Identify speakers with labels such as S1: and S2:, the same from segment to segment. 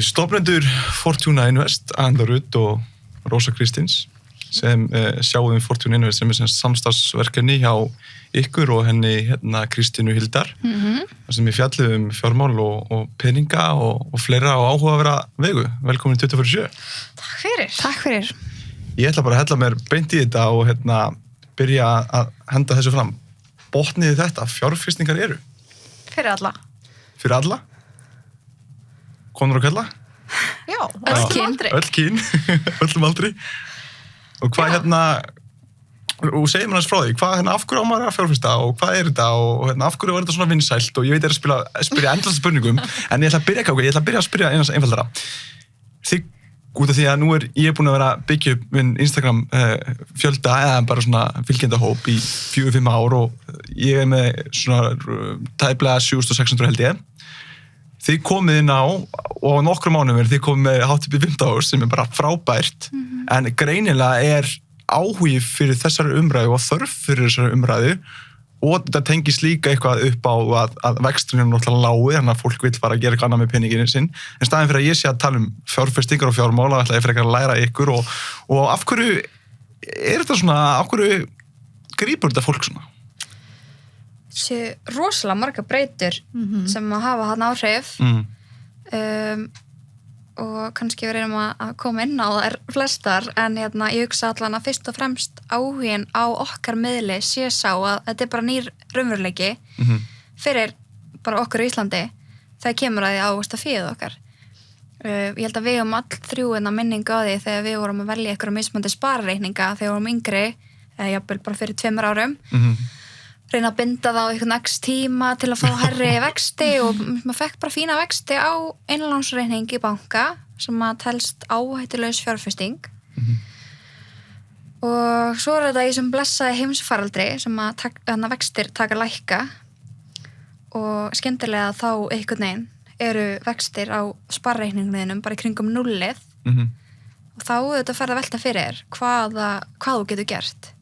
S1: Stofnendur Fortuna Invest, Anna Rudd og Rósa Kristins sem sjáum Fortuna Invest sem samstarfsverkefni hjá ykkur og henni Kristínu Hildar þar sem við fjallum fjármál og peninga og fleira á áhugaverða vegu. Velkomin 24/7.
S2: Takk fyrir.
S1: Ég ætla bara að hella mér beint í þetta og byrja að henda þessu fram. Botniði þetta, fjárfestingar eru?
S2: Fyrir alla.
S1: Fyrir alla? Konur og kalla?
S2: Já, öll aldri.
S1: Öll kyn, öllum aldri. Og hvað og segir mér hans frá því, hvað af hverju á maður að fjárfesta og hvað þetta og af hverju var þetta svona vinsælt og ég veit að spyrja endalast spurningum en ég ætla að byrja að spyrja einast einfaldara. Þig, út af því að nú ég búin að vera að byggja upp minn Instagram fjölda eða bara svona fylgjendahóp í 4-5 ár og ég með svona tæplega 7.600 held ég. Þið komið inn á og nokkrum mánuðum þið komið með hátt upp í 15 ár sem bara frábært en greinilega áhugi fyrir þessari umræðu og þörf fyrir þessari umræðu og þetta tengist líka eitthvað upp á að vexturinn náttúrulega lágur þannig að fólk vil fara að gera eitthvað annað með peninginn sinn en staðinn fyrir að ég sé að tala fjárfestingar og fjármál ætla ég frekar að læra ykkur og af hverju þetta svona, af hverju grípur þetta fólk svona?
S3: Sér rosalega marga breytur sem að hafa þarna áhrif og kannski við reynum að koma inn á það flestar en ég hugsa allan að fyrst og fremst áhugin á okkar miðli sé sá að þetta bara nýr raunveruleiki fyrir bara okkur í Íslandi þegar kemur að því ávista fíð okkar. Ég held að við höfum all þrjú minningu á því þegar við vorum að velja einhverja mismunandi sparreikninga þegar við vorum yngri eða jafnvel bara fyrir 2 árum reyna að binda það á einhvern x tíma til að fá hærri vexti og maður fekk bara fína vexti á innlánsreikning í banka sem að telst áhættulaus fjárfesting og svo þetta í þessum blessaði heimsfaraldri sem að vextir taka lækka og skyndilega þá einhvern veginn eru vextir á sparreikningunum bara í kringum 0 og þá þetta ferð að velta fyrir hvað þú getur gert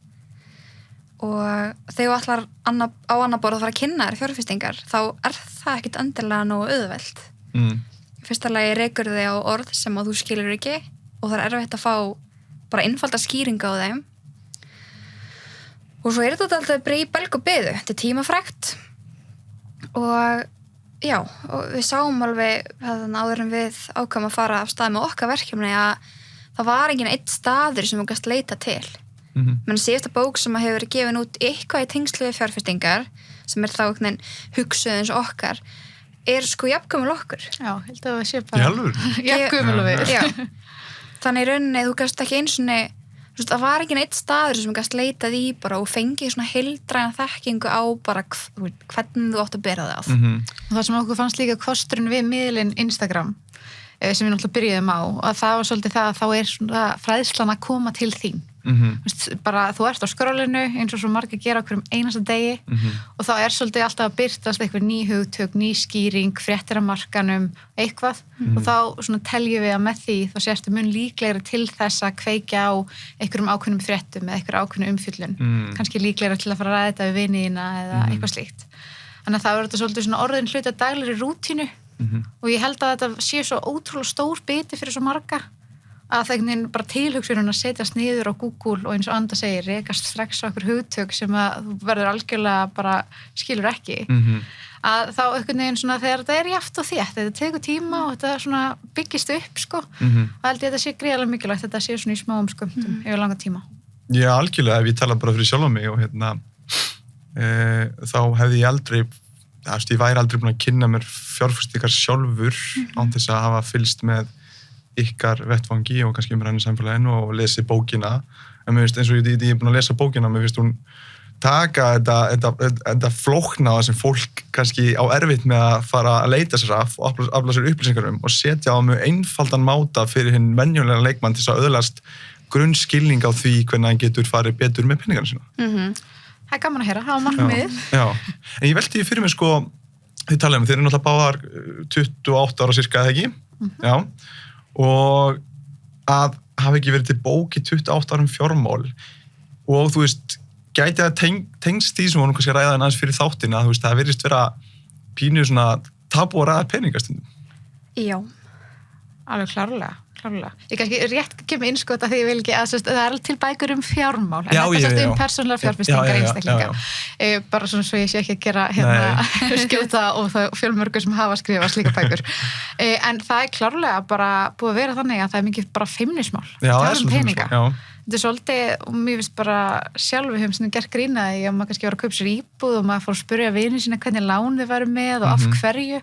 S3: og þegar þú ætlar á annað borð að fara að kynna þér fjárfestingar þá það ekkert endilega nógu auðvelt. Í fyrsta lagi rekur þig á orð sem að þú skilur ekki og það erfitt að fá bara einfalda skýringa á þeim og svo þetta alltaf bara í belg og biðu. Þetta tímafrekt og já, og við sáum alveg áður en við ákvæmum að fara af stað með okkar verkefni að það var enginn einn staður sem við gæst leita til. menn síðasta bók sem hefur verið gefin út eitthvað í tengslu við fjárfestingar sem þá hugsuð eins og okkar sko jafngömmul okkur.
S2: Já, held að það sé bara jafngömmul við.
S3: Já. Þannig í rauninni þú gast ekki það var ekki neitt staður sem gast leitað í bara og fengið svona heildræna þekkingu á bara hvernig þú átt að bera það að.
S2: Og það sem okkur fannst líka kosturinn við miðlinn Instagram sem við náttúrulega byrjuðum á og það var svolítið það að þá svona fræðslan að koma til þín. Bara þú ert á skrólinu eins og svo margir gera okkur einasta degi og þá svolítið alltaf að birtast eitthvað ný hugtök, ný skýring, fréttir af markanum, eitthvað og þá svona teljum við að með því þá sérstu mun líklegri til þess að kveikja á einhverjum ákveðnum fréttum eða einhverjum ákveðnum umfjöllun, kannski líklegri til að fara að ræða þetta við viniðina eða eitthvað slíkt. Þannig að það var þetta svolítið svona orðin hluti af daglegri rútínu og ég held að þetta sé svo ótrúlega stór biti fyrir svo marga að það bara tilhugsunum að setjast niður á Google og eins og Anda segir, rekast strax á okkur hugtök sem að þú verður algjörlega bara skilur ekki að þá einhvern veginn svona þegar þetta jafnt og þétt, þetta tekur tíma og þetta svona byggist upp sko og held ég að þetta sé gríðarlega mikilvægt, þetta sé svona í smáum skömmtum yfir langa tíma.
S1: Já, algjörlega, ef ég tala bara fyrir sjálfa mig og þá hefði ég aldrei ég væri aldrei búin að kynna mér fjárfestingar sjálfur án þess að hafa fylgst með ykkar vettvangi og kannski umræðinu samfélaginu og lesi bókina en mér finnst eins og ég er búin að lesa bókina mér finnst hún taka þetta flókna sem fólk kannski á erfitt með að fara að leita sér af og afla sér upplýsingar og setja á mjög einfaldan máta fyrir hinn venjulega leikmann til að öðlast grunnskilning á því hvernig hann getur farið betur með peningarna sína.
S2: Það gaman að heyra, það var markmiðið. Já,
S1: en ég velti fyrir mig þið talaðum, þeir náttúrulega báðar 28 ára cirka, eða ekki? Já, og að hafa ekki verið til bók í 28 árum fjármál og þú veist, gæti að tengst því sem vorum kannski að ræða aðeins fyrir þáttina, þú veist, það virðist vera pínu svona tabu að ræða peningastundum.
S3: Já,
S2: Alveg klárlega. Ég kannski rétt kemur innskot að því ég vil ekki að það er til bækur fjármál, en þetta persónulegar fjárfestingar einstaklinga. Bara svona svo ég sé ekki að gera skjóta og það fjölmörgur sem hafa skrifað slíka bækur. En það klárlega bara búið að vera þannig að það mikið bara feimnismál.
S1: Já,
S2: peninga. Þetta svolítið, og mér finnst bara sjálf við höfum svona gert grínaði að maður kannski var að kaupa sér íbúð og maður fór að spyrja vini sína hvernig lán þið væru með og af hverju,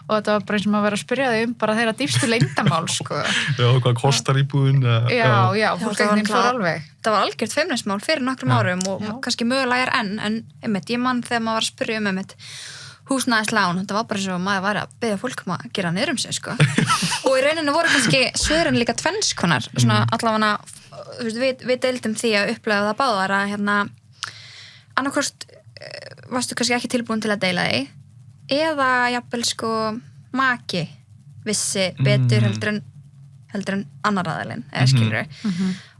S2: og þetta var bara eins og maður var að spyrja þau bara þeirra dýpstu leyndarmál, sko.
S1: Já, hvað kostar íbúðin?
S2: Já, fólk ekkert fór alveg.
S3: Það var algjört feimnismál fyrir nokkrum árum og kannski mögulega enn, en einmitt, ég man þegar maður var að spyrja einmitt húsnæðislán, þetta var bara svo að maður var að beðja fólk að gera niður sig, sko. Og í rauninu voru kannski svörin líka tvennskonar, svona allavega við deildum því að upplega það báðar að annarkvort varstu kannski ekki tilbúin til að deila því eða jafnvel sko maki vissi betur heldur en annar aðilinn eða skilur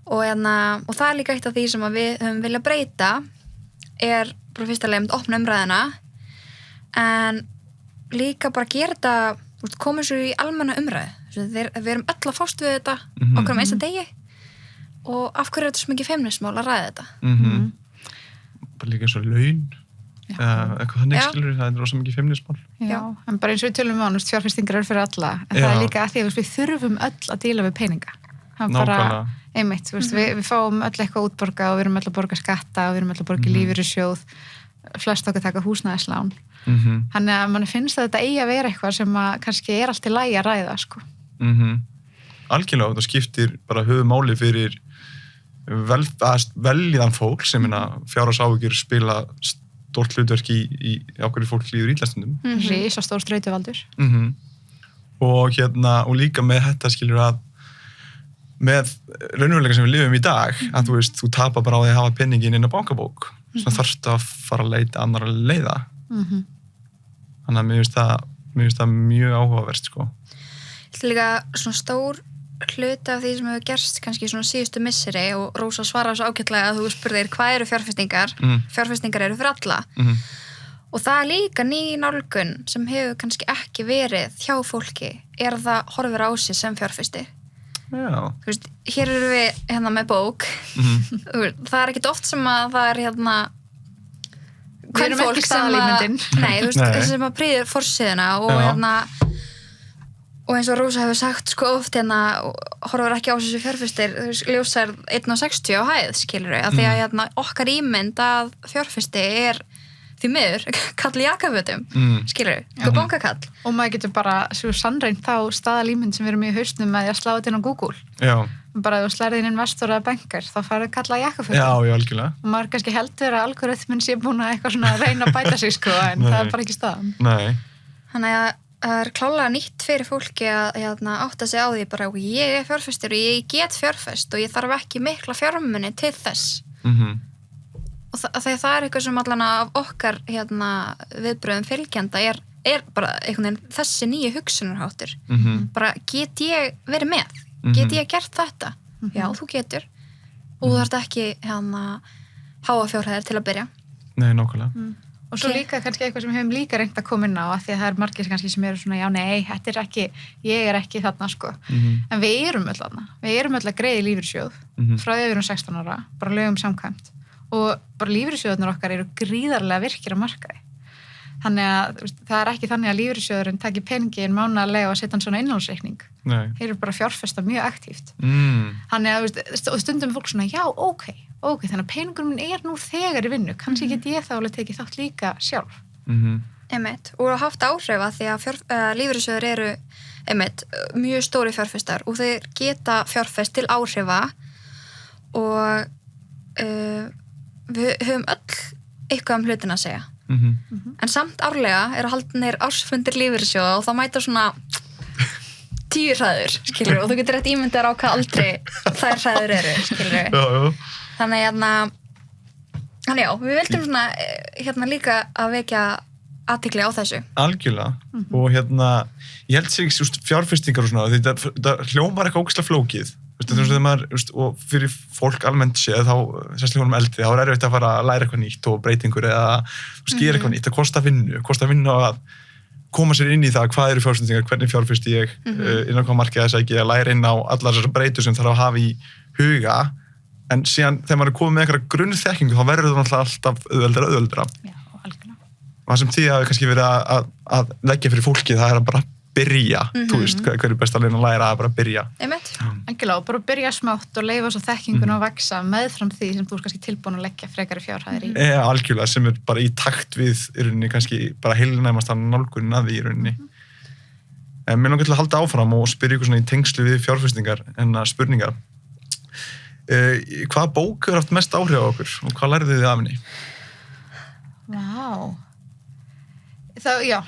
S3: og það er líka eitt af því sem að við höfum viljað breyta er bara fyrsta leið opna umræðina en líka bara gera þetta komið svo í almenna umræðu við erum öll að fást við þetta okkur einsta degi og af hverju er þetta svo mikið feimnismál að ræða þetta?
S1: Bara líka eins og laun eitthvað þannig skilur, það er rosa mikið feimnismál.
S2: Já, en bara eins og við tölum um fjárfestingar eru fyrir alla, en það er líka að því að við þurfum öll að díla við peninga. Það er bara einmitt, við fáum öll eitthvað útborga og við erum öll að borga skatta og við erum öll að borga lífeyrissjóð, flest okkar taka húsnæðislán. Þannig að manni finnst að þetta eigi að vera eitthvað sem að kannski er allt í lagi að ræða, sko.
S1: Algjörlega, þetta skiptir bara höfumáli fyrir veljiðan fólk sem fjárhagsáhyggjur spila stórt hlutverk í ákveðri fólk líður ítlæstundum.
S2: Risastór streituvaldur.
S1: Og og líka með þetta skilur að með raunveruleika sem við lifum í dag að þú tapar bara á því að hafa penningin inn á bankabók þannig þarftu að fara að leita annarra leiða. Þannig að mér finnst það mjög áhugavert, sko.
S3: Þetta er líka svona stór hluti af því sem hefur gerst kannski svona síðustu misseri og Rósa svaraði svo ágætlega að þú spurðir hvað eru fjárfestingar? Fjárfestingar eru fyrir alla. Og það er líka ný nálgun sem hefur kannski ekki verið hjá fólki er að það horfir á sig sem fjárfesti.
S1: Já.
S3: Þú veist, hér eru við með bók. Það er ekkit oft sem að það er
S2: við erum ekki staðalímyndin.
S3: Nei, þú veist, sem að prýðir forsíðuna og og eins og Rósa hefur sagt sko oft horfur ekki á þessu fjárfestir ljósar 1,60 á hæð skilurðu, af því að okkar ímynd að fjárfesti er því miður kall í jakkafötum skilurðu, bankakall
S2: og maður getur bara svo sannreint þá staðalímynd sem við erum í hausnum með að slá þetta inn á Google bara ef þú slærið inn investor eða bankar þá farið kalla í jakkafötum
S1: algjörlega
S2: og maður kannski heldur að algoritminn sé búin að eitthvað svona reyna að bæta sig sko en það er bara ekki staðan.
S3: Þannig að það er klálega nýtt fyrir fólki að átta sig á því bara ég er fjárfestur og ég get fjárfest og ég þarf ekki mikla fjármuni til þess og það er eitthvað sem allan af okkar viðbröðum fylgjanda er bara einhvern veginn þessi nýju hugsunarháttur bara get ég verið með get ég gert þetta? Já, þú getur og þú þarft ekki háa fjárhæðir til að byrja.
S1: Nei, nákvæmlega.
S2: Og svo líka kannski eitthvað sem við höfum líka reynt að koma inn á af því að það er margir kannski sem eru svona já nei, þetta er ekki, ég er ekki þarna sko en við erum öll þarna, við erum öll að greiða í lífeyrissjóð frá því við erum 16 ára, bara lögum samkvæmt og bara lífeyrissjóðunar okkar eru gríðarlega virkir á markaði þannig að það er ekki þannig að lífeyrissjóðurinn taki peningin mánaðarlega og setja hann svona innlánsreikning þeir eru bara fjárfesta mjög aktíft þannig að stundum fólk svona já, ok, þannig að peningurinn minn er nú þegar í vinnu, kannski get ég þá alveg tekið þátt líka sjálf.
S3: Einmitt, og haft áhrif að því að lífeyrissjóðir eru mjög stóri fjárfestar og þeir geta fjárfest til áhrifa og við höfum öll eitthvað hlutina að segja. En samt árlega eru haldnir ársfundir lífeyrissjóða og það mæta svona 10 hræður, skilur, og þú getur rétt ímyndar á hvað aldrei þær hræður eru, skilur. Þannig já, við vildum svona líka að vekja athygli á þessu.
S1: Algjörlega. Og ég held sig fjárfestingar og svona, þetta hljómar eitthvað ógeðslega flókið. Þegar maður, og fyrir fólk almennt séð, þá, sérstaklega eldri, þá er erfitt að fara að læra eitthvað nýtt og breytingur eða skýra eitthvað nýtt, það kostar vinnu að koma sér inn í það hvað eru fjárfestingar, hvernig fjárfesti ég, innan hvað markið þess að læra inn á allar þessar breytur sem þarf að hafa í huga, en síðan þegar maður er komið með eitthvað grunnþekkingu þá verður það náttúrulega alltaf auðveldara.
S2: Já, algjörlega.
S1: Og það sem því hafi kannski verið að leggja fyrir fólki, það er að bara byrja, þú veist, hver er best að leina að læra að bara byrja.
S2: Algjörlega, og bara byrja smátt og leyfa svo þekkingun að vaksa meðfram því sem þú er kannski tilbúin að leggja frekari fjárhæðir í.
S1: Algjörlega, sem er bara í takt við í rauninni kannski bara heilnæmast að nálgunin að því í rauninni. En mér langar til að halda áfram og spyrja ykkur svona í tengslu við fjárfestingar en spurningar. Hvaða bók hefur haft mest áhrif á okkur og hvað lærðu þið af henni?
S2: Vá.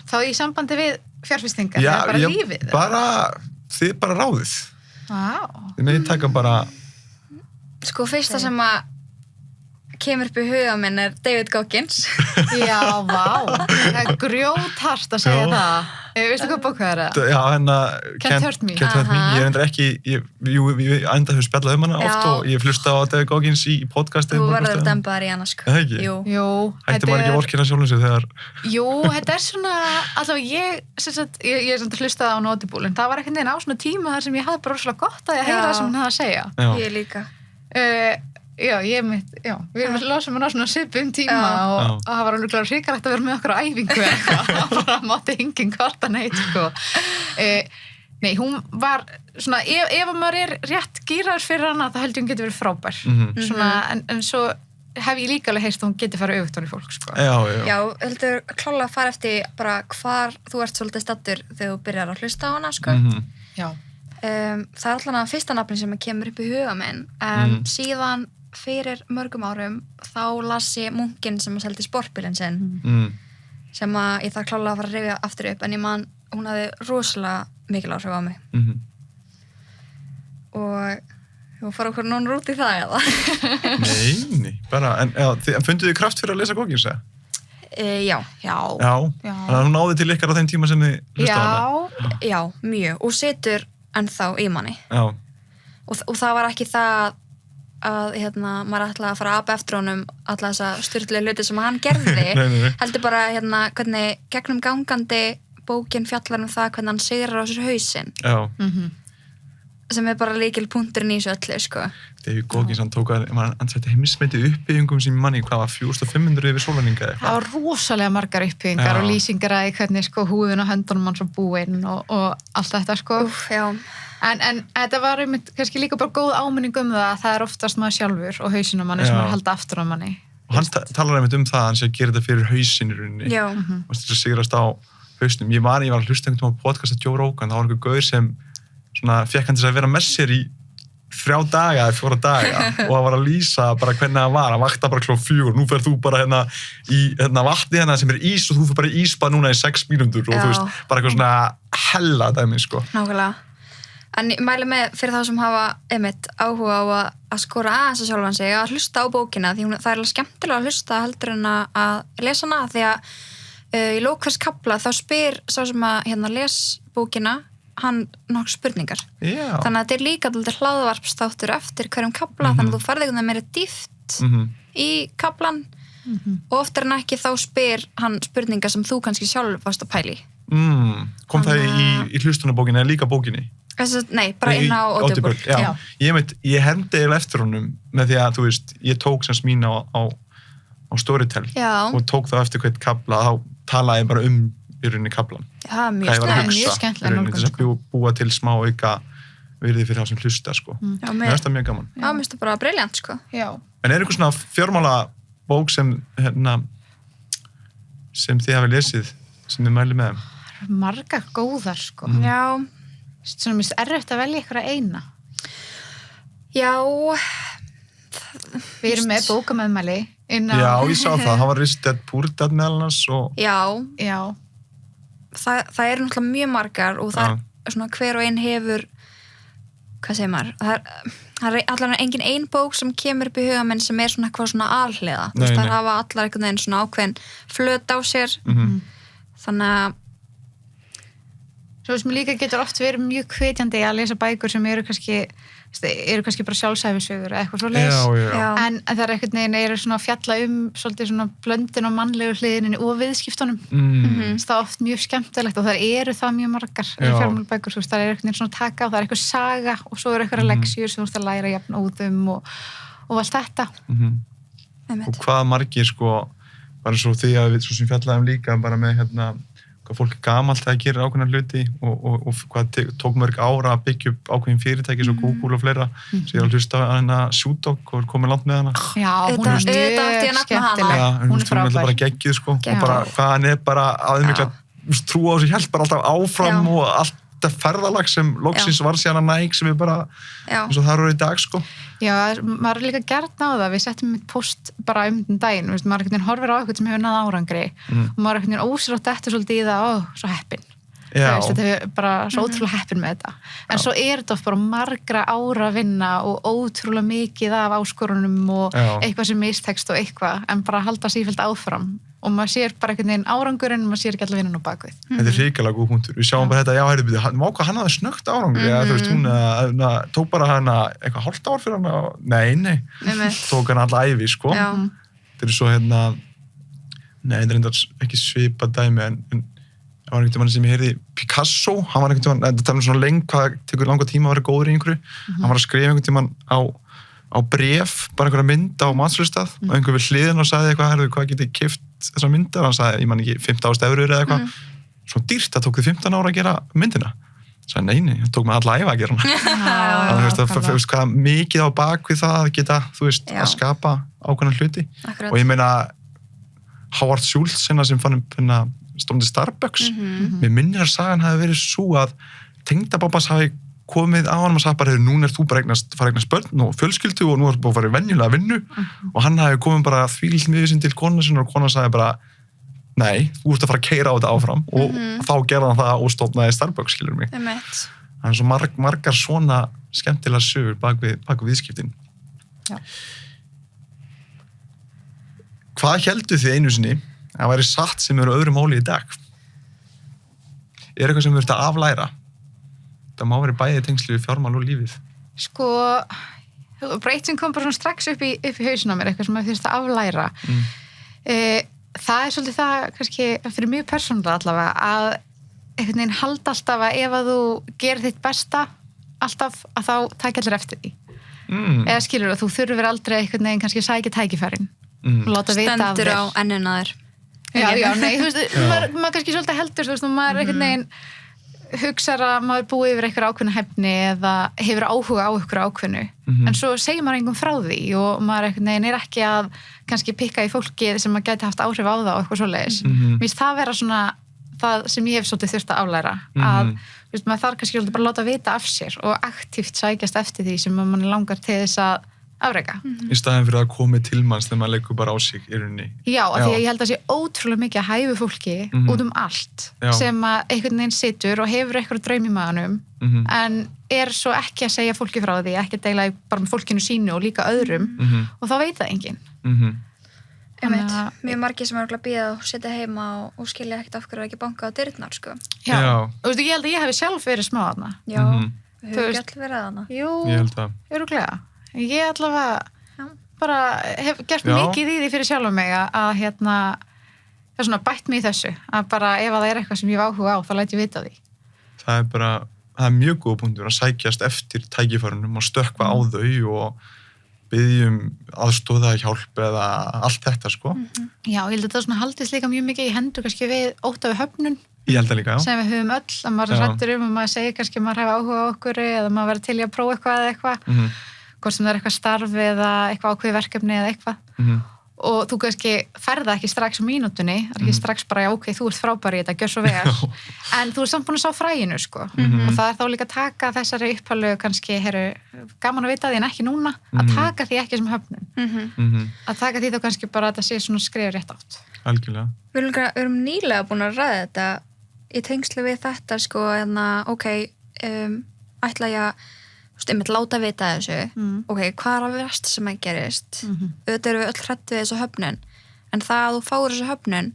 S2: Þá í sambandi við fjárfestingar, eða bara lífið? Þið bara ráðið. Vá.
S1: Þið megið taka bara...
S3: Sko, fyrsta sem að kemur upp í huga minn er David Goggins.
S2: Já, vá. Það er grjóthart að segja það. Veistu hvað bók það er?
S1: Já,
S2: Can't Hurt Me.
S1: Can't Hurt Me. Ég reyndar ekki, ég enda hefur spjallað hana oft og ég hlusta á David Goggins í podcasti.
S3: Þú verður dembaðar í hana, sko.
S1: Það ekki?
S3: Jú.
S1: Hætti maður ekki vorkina sjálfum sig þegar...
S2: Jú, þetta er svona, allavega ég er svona hlustað á Audible, en það var einhvern veginn á svona tíma þar sem ég hafði bara rosalega gott að heyra það sem hann hafði að segja.
S3: Ég líka.
S2: Við lásum hann á svona svipum tíma og það var alveg hrikalegt að vera með okkur á æfingu eitthvað, bara mátti enginn kvarta neitt, sko. Nei, hún var svona, ef maður er rétt gíraður fyrir hana, þá held ég hún getur verið frábær. Svona, en svo hef ég líka alveg heyrst að hún getur farið öfugt í fólk, sko.
S3: Já, heldur klálega að fara eftir bara hvar þú ert svolítið staddur þegar þú byrjar að hlusta á hana, sko.
S2: Já.
S3: Það er alltaf fyrsta nafni sem kemur upp í huga minn, en síðan fyrir mörgum árum þá las ég Munkinn sem að seldi sportbílinn sinn sem að ég þarf klálega að fara að rifja aftur upp, en ég man, hún hafði rosalega mikil áhrif á mig og þú fara okkur nónur út í það eða?
S1: Nei, bara, en funduð þið kraft fyrir að lesa Goggins, eða?
S3: Já.
S1: Þannig að hún náði til ykkar á þeim tíma sem þið hlustaði hana?
S3: Já, mjög, og situr ennþá í manni.
S1: Já.
S3: Og það var ekki það að maður ætlaði að fara að apa eftir honum alla þessa styrlegu hluti sem hann gerði.
S1: Nei.
S3: Heldur bara hvernig gegnum gangandi bókin fjallar það hvernig hann sigrar á sér hausinn.
S1: Já.
S3: Sem er bara lykilpunkturinn í þessu öllu, sko.
S1: David Goggins, hann tók hann setti heimsmeti uppbyggingum sem manni, hvað var 4500 yfir sólarhringa eitthvað?
S2: Það var rosalega margar uppbyggingar og lýsingar að hvernig sko húðin og höndunum hann svo búinn og allt þetta, sko.
S3: Já.
S2: En þetta var kannski líka bara góð áminning það að það er oftast maður sjálfur og hausinn á manni sem er að halda aftur á manni.
S1: Og hann talar einmitt það að hann sé að gera þetta fyrir hausinn í rauninni.
S3: Já.
S1: Og þess að sigrast á hausnum. Ég var að hlusta einhvern veginn á podcast af Joe Rogan, það var einhver gaur sem svona fekk hann til að vera með sér í 3 daga eða 4 daga og það var að lýsa bara hvernig það var, að vakta bara klokkan 4, nú fer þú bara í vatni sem er ís og þú fer bara í ísbað núna í 6 mínútur og þú veist, bara eitthvað svona hella dæmi, sko.
S3: Nákvæmlega. En ég mæli með fyrir þá sem hafa áhuga á að skora aðeins að sjálfan sig að hlusta á bókina, því það er alveg skemmtilega að hlusta heldur en að lesa hana, því að í lok hvers kafla þá spyr sá sem að les bókina hann nokkuð spurningar.
S1: Já.
S3: Þannig að þetta er líka hlaðvarpsþáttur eftir hverjum kafla, þannig að þú farið einhvern veginn meira dýpt í kaflan og oftar en ekki þá spyr hann spurningar sem þú kannski sjálf varst að pæli.
S1: Kom það í hlustunarbókinni eða líka bókinni?
S3: Nei, bara inn á Audible.
S1: Já. Ég hendi eftir honum með því að, þú veist, ég tók sem mín á Storytel og tók það eftir hvert kafla, þá talaði ég bara í rauninni kaflan.
S3: Já,
S1: mjög
S2: skemmtilega
S1: nálgun. Þess að búa til smá auka virði fyrir það sem hlusta, sko. Mér finnst það mjög gaman.
S3: Já, mér finnst það bara brilljant, sko. Já.
S1: En er eitthvað svona fjármála bók sem þið hafi lesið, sem þið mælið með?
S2: Margar góðar, sko.
S3: Já.
S2: Svona mjög erfitt að velja ykkur að eina.
S3: Já.
S2: Við erum með bókameðmæli.
S1: Já, ég sá það. Það var Rich Dad Poor Dad meðal annars og...
S3: Já. Það eru náttúrulega mjög margar og það er svona hver og einn hefur, hvað segir maður, það er allavega engin ein bók sem kemur upp í huga menn sem er svona eitthvað svona alhliða. Það hafa allar einhvern veginn svona ákveðin flöt á sér. Þannig að
S2: Svo sem líka getur oft verið mjög hvetjandi að lesa bækur sem eru kannski bara sjálfsæfisögur eða eitthvað svo leys. En það er einhvern veginn eru svona að fjalla svolítið svona blöndin og mannlegu hliðinni og viðskiptunum. Það er oft mjög skemmtilegt og það eru það mjög margar fjármálabækur. Það er einhvern veginn svona að taka og það er eitthvað saga og svo eru eitthvað leksjur sem þú ert að læra jafn óðum og allt þetta.
S1: Og hvað margir bara svo því að við svo sem fjallaðum líka bara með hvað fólk er gamalt að gera ákveðna hluti og hvað tók mörg ára að byggja upp ákveðin fyrirtæki svo Google og fleira sem ég að hlusta á hana Shootdog og er komið langt með hana.
S2: Já, hún er mjög skemmtileg.
S1: Hún er frábær. Bara geggjuð og bara hvað hann er bara aðeimiklega trú á sig helt bara alltaf áfram og allt þetta ferðalag sem loksins var síðan að Nike sem er bara eins og það eru í dag
S2: Já, maður er líka gert á það, við settum mitt post bara daginn, maður horfir á eitthvað sem hefur náð árangri og maður er ósýrátt eftir svolítið í það, svo heppin. Þetta er bara svo ótrúlega heppin með þetta. En svo er þetta bara margra ára að vinna og ótrúlega mikið af áskorunum og eitthvað sem mistekst og eitthvað, en bara halda sífellt áfram. Og maður sér bara einhvern veginn árangurinn og maður sér ekki allir vinnan á bakvið.
S1: Þetta er hrikalega góð punktur. Við sjáum bara þetta, hann hafði snöggt árangur, þú veist, hún tók bara hana eitthvað hálft ár fyrir hana, nei, tók hana alla ævi, Þetta er svo nei, þetta er reyndar ekki svipað dæmi, en það var einhvern veginn sem ég heyrði Picasso, hann var einhvern veginn, þetta er svona lengt, hvað tekur langa tíma að vera góður í einhverju, hann var að skrifa einhvern tímann á bréf, bara einhverja mynd á matslustað og einhver við hliðin og sagði eitthvað, hvað getið þið keypt þessar myndar? Hann sagði, ég man ekki, 15.000 eurur eða eitthvað. Svo dýrt, það tók þið 15 ára að gera myndina. Sagði, nei, það tók mig alla æfa að gera hana. Þú veist, hvað mikið á bakvið það að geta, þú veist, að skapa ákveðna hluti. Og ég meina, Howard Schultz, sem fann upp stofnandi Starbucks, mér minnir að sagan hafi verið svo að tengdapabbas hafi komið á hann og sagði bara, núna er þú bara fara eignast börn og fjölskyldu og nú er þú bara að fara í venjulega vinnu og hann hafi komið bara þvílilt miður sín til konu sinna og kona sagði bara, nei, þú ert að fara að keyra á þetta áfram og þá gerði hann það og stofnaði Starbucks, skilur mig. Það er svo margar svona skemmtilega sögur bak við viðskiptin. Hvað héldu þið einu sinni að væri satt sem eru öðru máli í dag? Er eitthvað sem við ert að aflæra? Það má verið bæði tengslu við fjármál og lífið.
S2: Eitt sem kom bara svona strax upp í hausinn á mér, eitthvað sem maður þurfti að aflæra. Það er svolítið það, kannski, fyrir mjög persónulega allavega, að einhvern veginn halda alltaf að ef að þú gerir þitt besta, alltaf að þá taki allir eftir því. Eða skilur þú þurfir aldrei einhvern veginn kannski sækja tækifærin og láta vita af þér.
S3: Stendur á ennina þér.
S2: Já, nei, þú veist, maður kannski svolítið heldur, þú veist, og maður einhvern veginn hugsar að maður búið yfir eitthvað ákveðna hæfni eða hefur áhuga á eitthvað ákveðnu en svo segir maður engum frá því og maður einhvern veginn er ekki að kannski pikka í fólki sem maður gæti haft áhrif á það og eitthvað svoleiðis. Mér finnst það vera svona það sem ég hef svolítið þurft að aflæra að veist, maður þarf kannski bara að láta vita af sér og aktíft sækjast eftir því sem mann langar til þess að afreka.
S1: Í staðinn fyrir að komi til manns þegar maður leikur bara á sig í rauninni.
S2: Já, af því að ég held að sé ótrúlega mikið að hæfu fólki út allt sem að einhvern veginn situr og hefur eitthvað draum í maganum en er svo ekki að segja fólki frá því, ekki að deila bara með fólkinu sínu og líka öðrum og þá veit það enginn.
S3: Mjög margir sem eru að bíða og sitja heima og skilja ekkert af hverju ekki banka á dyrnar,
S2: Já, og ég held að ég hef sjálf verið smá þarna.
S3: Já, hefur ekki allir verið þarna.
S2: Jú,
S1: ég held það.
S2: Örugglega. Ég allavega bara hef gert mikið í því fyrir sjálf mig að það er svona bætt mig í þessu að bara ef það er eitthvað sem ég hef áhuga á þá læt ég vita því.
S1: Það er mjög góð punktur að sækjast eftir tækifærunum og stökkva á þau og biðjum aðstoða, hjálp eða allt þetta
S2: Já, ég held að það svona haldist líka mjög mikið í hendur kannski við ótta við höfnun
S1: Ég held að líka, já.
S2: Sem við höfum öll, að maður hrættur og maður segir kannski að maður hafa áhuga á okkur eða maður verður til í að prófa eitthvað eða eitthvað hvort sem það er eitthvað starf eða eitthvað ákveð verkefni eða eitthvað og þú kannski ferða ekki strax á mínútunni það er ekki strax bara, já, ok, þú ert frábæri í þetta, gjör svo vel en þú ert samt búin að sá fræginu, og það er þá líka að taka þessari upphælu kannski, gaman að vita því en ekki núna að taka því ekki sem höfnun að taka því þá kannski bara að þetta sé svona skrifa rétt átt.
S1: Algjörlega.
S3: Við erum nýlega búin að ræða þetta í tengslu við þetta, ætla ég að einmitt láta vita þessu ok, hvað er að verst sem að gerist auðvitað eru við öll hrætt við þessu höfnun en það að þú fáir þessu höfnun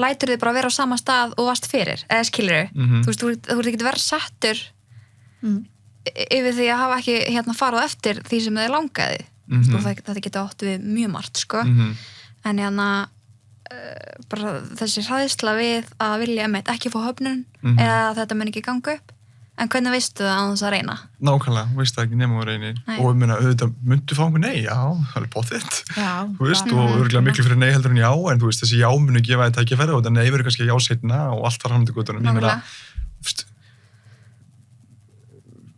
S3: lætur þið bara vera á sama stað og varst fyrir, eða skilur þú veist, þú ert ekki verið settur yfir því að hafa ekki farað eftir því sem þið langaði þetta geta átt við mjög margt sko. En bara þessi hræðsla við að vilja ekki fá höfnun eða þetta mun ekki ganga upp, en hvernig veistu það án þess að reyna?
S1: Nákvæmlega, veistu það ekki nema að reynir og ég meina, auðvitað, myndu fá einhver nei? Já, það er potið þú veist, og örugglega miklu fyrir nei heldur en já, en þú veist, þessi já munu gefa þetta ekki að ferða og þetta nei verður kannski já seinna og allt þar fram til götunum. Ég meina,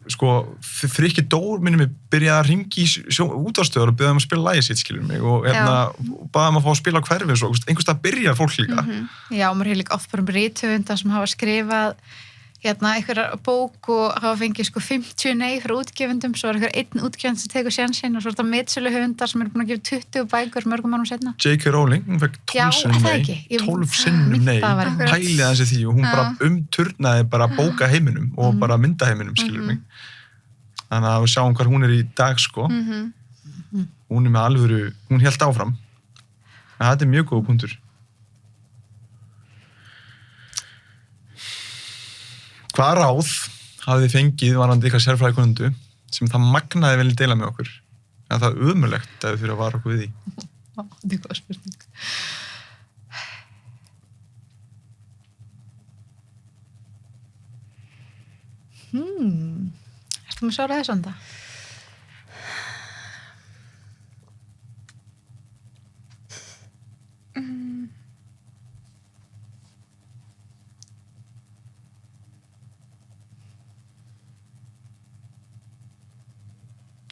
S1: sko, Frikki Dór minni mig byrjaði að ringi í útvarpsstöðvar og biðja að spila lagið sitt, skilur mig, og baða að fá að spila á hverfi og svo, einhverstað byrjar fólk líka.
S2: Já, maður hefur líka oft bara rithöfunda sem hafa skrifað einhverja bók og hafa fengið 50 nei frá útgefendum, svo einhver einn útgefend sem tekur sénsinn og svo þetta metsöluhöfundar sem eru búin að gefa 20 bækur mörgum árum seinna.
S1: J.K. Rowling, hún fekk 12 sinnum nei, 12 sinnum nei, pælið hans í því og hún bara umturnaði bara bóka heiminum og bara mynda heiminum, skilur mig. Þannig að við sjáum hvar hún í dag, sko. Hún með alvöru, hún hélt áfram. En þetta mjög góð punktur. Hvað ráð hafið þið fengið varðandi ykkar sérfræðikunnandu sem það magnaði vel deila með okkur? En það er ömurlegt að þið fyrir að vara okkur við því.
S2: Það er góð spurning. Ertu með svara þessu anda?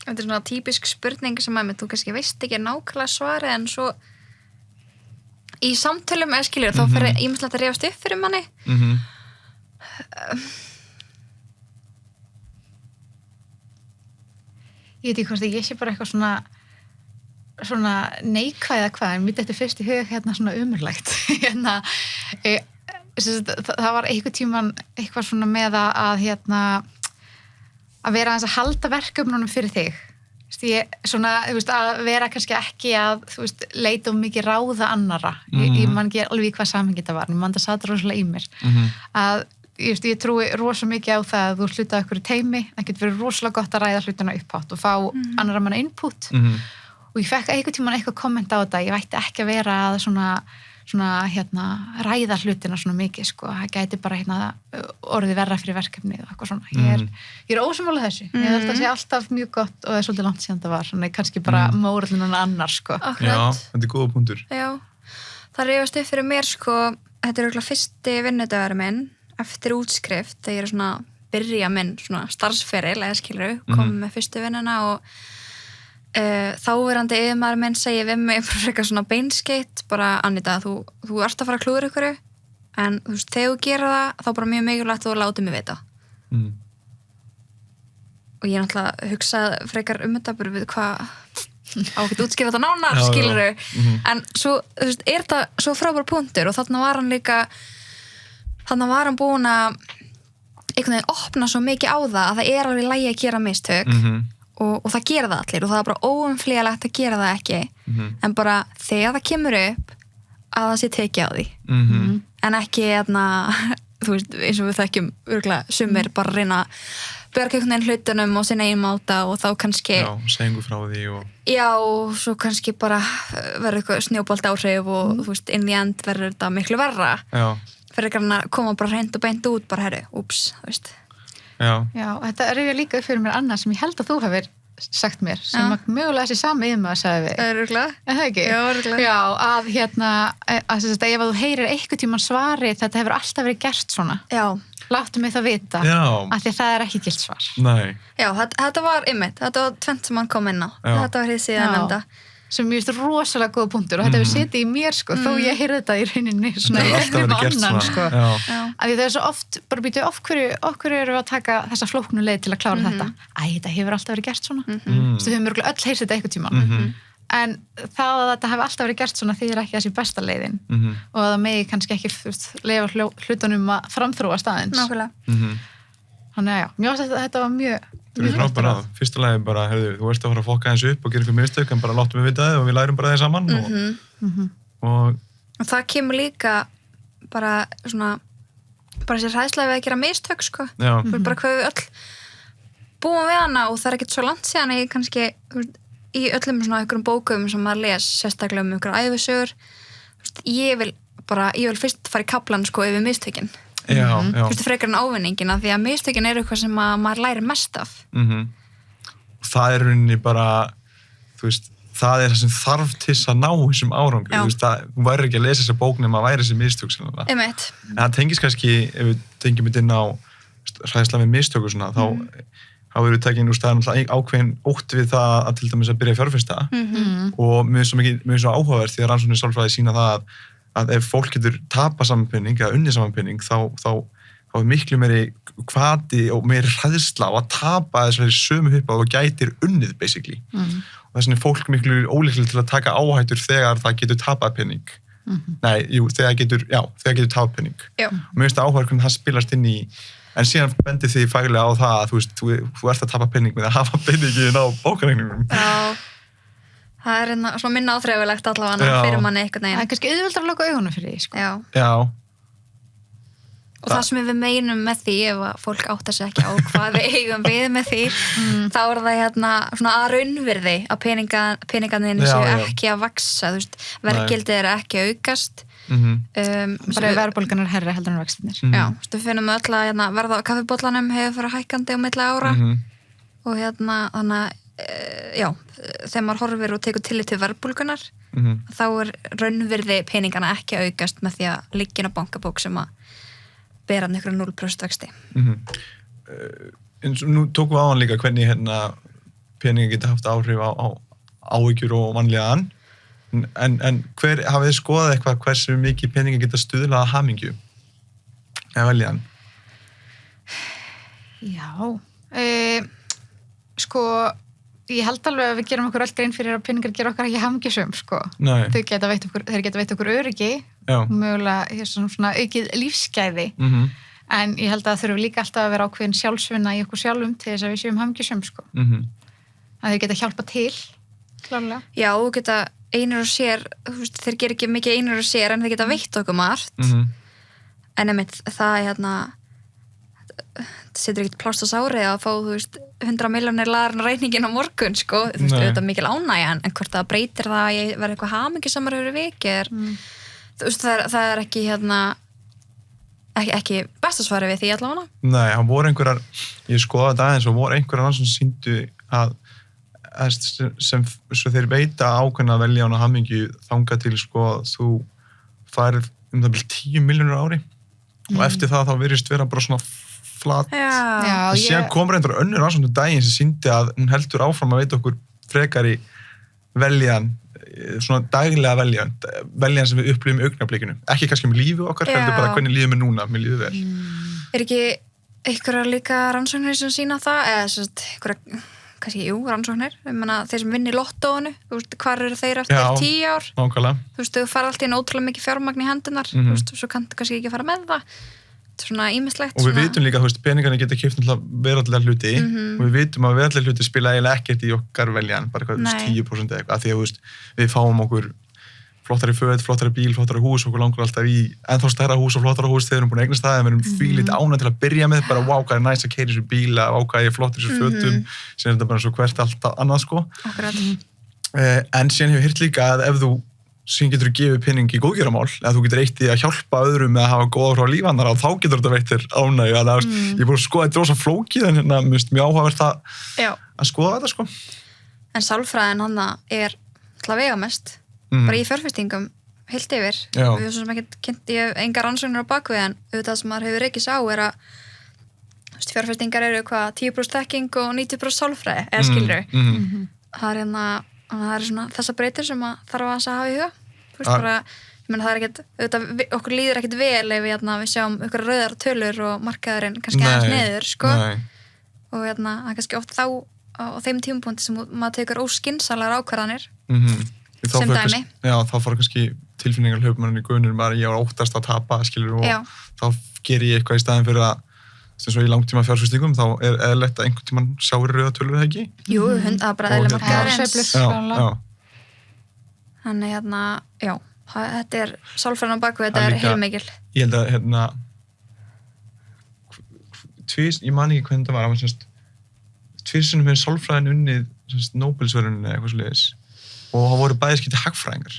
S3: Þetta er svona típisk spurning sem að þú kannski veist ekki nákvæmlega svarið en svo í samtölum eða skilur þá fyrir ýmislegt að rifast upp fyrir manni.
S2: Ég veit ekki hvort ég sé bara eitthvað svona neikvæða hvað, en mitt eftir fyrst í hug svona umurlegt. Það var einhver tíman eitthvað svona með að vera aðeins að halda verkefnunum fyrir þig. Að vera kannski ekki að leita mikið ráða annara. Ég man ekki alveg hvað samhengi þetta var, en man það satt rosalega í mér. Að ég trúi rosa mikið á það að þú slutaði okkur í teimi, það getur verið rosalega gott að ræða hlutina upphátt og fá annara manna input. Og ég fekk einhvern tímann eitthvað komment á þetta, ég ætti ekki að vera að ræða hlutina svona mikið, sko. Það gæti bara orðið verra fyrir verkefnið og eitthvað svona. Ég er ósammála þessu. Ég held að það sé alltaf mjög gott og það er svolítið langt síðan það var. Svona kannski bara mórallinn en annar, sko.
S3: Akkurat.
S1: Já, þetta er góða punktur.
S3: Já, það rifast upp fyrir mér, sko. Þetta er örugglega fyrsti vinnudagur minn eftir útskrift. Þegar ég er svona byrja minn svona starfsferil, eða skilur, komið með fyrstu vinnuna og þáverandi yfirmaður minn segir við mig bara eitthvað svona beinskeitt, bara Anita, þú ert að fara að klúðra ykkur en þú veist, þegar þú gerir það þá bara mjög mikilvægt að þú látið mig vita og ég náttúrulega hugsaði frekar þetta bara við hvað á ekki útskýra þetta nánar, skilurðu en svo, þú veist, er þetta svo frábær punktur og þarna var hann búinn að einhvern veginn opna svo mikið á það að það er alveg í lagi að gera mistök og það gera það allir og það er bara óumflýjanlegt að gera það ekki en bara þegar það kemur upp að það sé tekið á því en ekki þú veist, eins og við þekkjum örugglega sumir bara reyna að bjarga einhvern veginn hlutunum og sinna einum máta og þá kannski
S1: segjum frá því
S3: og svo kannski bara verður eitthvað snjóbolt áhrif og þú veist, in the end verður þetta miklu verra fyrir ekki að koma bara hreint og beint út bara herru, úps, þú veist
S2: Já, þetta er líka upp fyrir mér annað sem ég held að þú hefur sagt mér sem að mögulega þessi sami yfirmaður sagði við.
S3: Örugglega.
S2: Er það ekki?
S3: Já, örugglega.
S2: Já, að ef þú heyrir einhvern tímann svari þetta hefur alltaf verið gert svona.
S3: Já.
S2: Láttu mig það vita.
S1: Já.
S2: Af því það er ekki gilt svar.
S1: Nei.
S3: Já, þetta var þetta var tvennt sem hann kom inn á. Þetta var hér síðan nefnda.
S2: Sem mér finnst rosalega góða punktur og þetta hefur setið í mér, sko, þó ég heyrði þetta í rauninni svona einhverjum annan, sko. Af því það er svo oft, bara býtu, af hverju eru við að taka þessa flóknu leið til að klára þetta? Þetta hefur alltaf verið gert svona. Þú hefur mörgulega öll heyrst þetta einhvern tímann. En það að þetta hefur alltaf verið gert svona þýðir ekki þessi besta leiðin og það megi kannski ekki leyfa hlutunum að framþróa staðins.
S3: Nákvæmlega.
S2: Þannig að já, mér finnst þetta var mjög
S1: Það er frábæra. Fyrsta lagi bara, þú ert að fara að fokka eins upp og gera eitthvað mistök, en bara láttu mig vita þið og við lærum bara þið saman. Og
S3: Og það kemur líka bara svona bara þessi hræðsla við að gera mistök sko.
S1: Já.
S3: Bara hvað við öll búum við hana og það er ekkert svo langt síðan ég kannski í öllum svona einhverjum bókum sem maður les sérstaklega einhverjar ævisögur ég vil fyrst fara í kaflan sko yfir mistökin fyrst frekar en ávinningina því að mistökin eru eitthvað sem maður lærir mest af
S1: það er rauninni bara þú veist, það er það sem þarf til að ná þessum árangri, þú veist, þú væri ekki að lesa þessa bók nema að væri þessi mistök en það tengist kannski, ef við tengjum þetta inn á hræðsla með mistök og svona, þá eru tekin úr staðan ákveðin ótt við það að til dæmis að byrja að fjárfesta og mér er svo áhugavert því að rannsóknir sálfræði sýna það að ef fólk getur tapað saman pening eða unnið saman pening þá er miklu meiri hvati og meiri hræðsla á að tapa þessari sömu upphæð og gætir unnið basically og þess vegna er fólk miklu ólíklegt til að taka áhættur þegar það getur tapað pening þegar getur tapað pening og mér finnst það áhugavert hvernig það spilast inn í en síðan bendir því faglega á það að þú ert að tapa pening með að hafa peningin á bókareikningum.
S3: Já, það er svona minna áþreifilegt allavega fyrir manni eitthvað neginn.
S2: Það er kannski auðveldar að loka augunum fyrir því, sko.
S1: Já.
S3: Og það sem við meinum með því, ef að fólk áttar sig ekki á hvað við eigum við með því, þá er það svona að raunvirði að peningarnir séu ekki að vaksa, þú veist, verðgildið er ekki að aukast.
S2: Bara verðbólgan herri heldur en vextirnir.
S3: Já, við finnum öll að verða á kaffibollanum hefur farið hækkandi á milli ára og þannig að þegar maður horfir og tekur tillit til verðbólgunar þá er raunvirði peningana ekki að aukast með því að liggja inn á bankabók sem að bera hann ykkur 0% vexti.
S1: eins og nú tókum við á hann líka hvernig peningi geta haft áhrif á áhyggjur og vanlíðan en hafið þið skoðað eitthvað hversu mikið peningi geta stuðlað að hamingju eða veljan?
S2: Já sko ég held alveg að við gerum okkur öll grein fyrir að peningar gera okkar ekki hamingjusöm sko. Þeir geta veitt okkur öryggi og mögulega svona aukið lífsgæði en ég held að það þurfi líka alltaf að vera ákveðin sjálfsvinna í okkur sjálfum til þess að við séum hamingjusöm sko. Að þeir geta hjálpa til klárlega.
S3: Já, og geta einir og sér, þeir gera ekki mikið einir og sér en þeir geta veitt okkur margt en einmitt það setur ekkert plást á sárið að fá 100 milljónir laðarinn reikningin á morgun sko, þetta er mikil ánægja en hvort það breytir það að ég verði eitthvað hamingjusamur yfir viki það er ekki ekki bestasvari við því allavega.
S1: Nei, það voru einhverjar ég skoða þetta aðeins og voru einhverjar sem sýndu að sem þeir veita ákveðna velja á hamingju þangað til sko þú færð það bil 10 milljónir ári og eftir það þá virðist vera bara svona flatt. En síðan kom reyndar önnur rannsókn daginn sem sýndi að hún heldur áfram að veita okkur frekari veljan, svona daglega veljan sem við upplifum í augnablikinu. Ekki kannski með lífið okkar, heldur bara hvernig lífum við núna, með lífið vel.
S3: Er ekki einhverja líka rannsóknir sem sýna það, eða einhverja kannski, rannsóknir, þeir sem vinna í lottóinu, hvar eru þeir eftir 10 ár?
S1: Nákvæmlega.
S3: Þú fara alltaf inn ótrúlega mikið fjármagn í hendunar, svo kanntu kannski ekki fara með það. Svona ýmislegt. Og
S1: við vitum líka, peningarnir geta keypt veraldlega hluti og við vitum að veraldlega hluti spila eiginlega ekkert í okkar veljan, bara 10% eða eitthvað, af því að við fáum okkur flottari föt, flottari bíl, flottari hús, okkur langar alltaf í ennþá stærra hús og flottara hús þegar við erum búin að eignast það, en við erum fílít ánægð til að byrja með, bara hvað er næst að keyra þessu bíla, hvað er flottir þessu fötum, síðan er þetta bara svo hvert allt annað sko. En síðan hefur heyrt líka að ef þú síðan getur þú gefið pening í góðgerðarmál eða þú getur eitt í að hjálpa öðrum með að hafa góða frá lífannar og þá getur þetta veitt þér ánægju ég er búin að skoða þetta rosa flókið en mjög áhugavert að skoða þetta sko.
S3: En sálfræðin hann er alltaf vegamest bara í fjárfestingum heilt yfir við svo sem ekki kynnt ég hef engar rannsóknir á bakvið en auðvitað sem maður hefur ekki sá er að fjárfestingar eru 10% þekking og 90% sálfræði eða skilurðu það er svona þessa breytir sem að þarf að hafa í huga bara, ég meina það er ekkert okkur líður ekkert vel ef við sjáum ykkur rauðar tölur og markaðurinn kannski aðeins neður sko. Og það er kannski oft þá á þeim tímapunkti sem maður tekur óskynsalar ákvarðanir sem dæmi
S1: þá fór kannski tilfinningar hljópmann í guðunum að ég var óttast að tapa skilur og þá ger ég eitthvað í staðin fyrir að sem svo í langtíma fjárfestingum þá er eðlilegt að einhvern tímann sjáir rauða tölur það ekki?
S3: Jú, það er bara eðlilega markaðarins.
S2: Já.
S3: Þannig þetta er sálfræðin á bakvið, þetta er heilmikil.
S1: ég held að ég man ekki hvernig það var tvísunum hefur sálfræðin unnið Nóbelsverðunin eða eitthvað svoleiðis og það voru bæði skipti hagfræðingar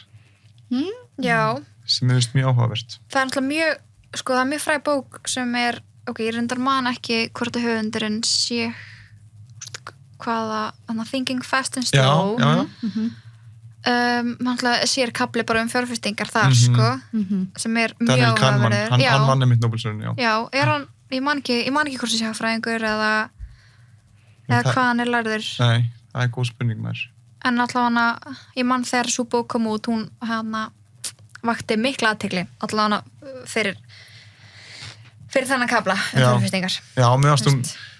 S3: Já.
S1: sem er mjög áhugavert.
S3: Það er náttúrulega mjög, sko það er mjög fræg bók sem er, ég reyndar man ekki hvort að höfundurinn sé hvaða, Thinking Fast and Slow.
S1: Já.
S3: Náttúrulega sér kapli bara fjárfestingar þar, sko, sem er mjög
S1: Daniel Kahneman,
S3: áhugaverður.
S1: hann vann einmitt Nóbelsverðunin,
S3: Já, er hann, ég man ekki hvort það sé hagfræðingur eða hvað hann er lærður.
S1: Nei, það er góð spurning maður.
S3: En allavega ég man þegar sú bók kom út, hún vakti mikla athygli, allavega fyrir þennan kapla fjárfestingar.
S1: Já, mér varst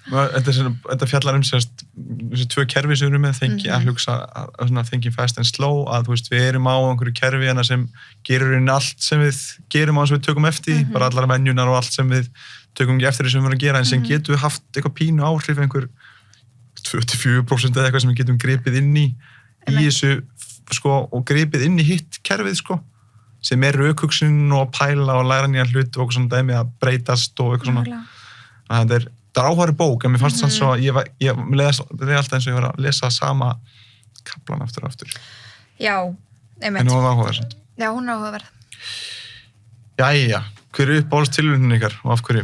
S1: þetta fjallar þessi tvö kerfi sem við erum með, að hugsa thinking fast and slow, að við erum á einhverju kerfi sem gerur inn allt sem við gerum á þess að við tökum eftir, bara allar venjunar og allt sem við tökum ekki eftir sem við erum að gera, en sem getum við haft eitthvað pínu áhrif, einhver 24% eða eitthvað sem við getum gripið inn í þessu, og gripið inn í hitt kerfið, sem er rökhugsun og pæla og læra nýja hlut og eitthvað svona dæmi að breytast og eitthvað svona. Það er áhverju bók, en mér fannst það svo, ég leiði alltaf eins og ég var að lesa sama kaplan aftur og aftur.
S3: Já, einmitt.
S1: En hún var áhugaverð.
S3: Já, hún er áhugaverð.
S1: Jæja, hver er uppáhalds tilvíðunum ykkar og af hverju?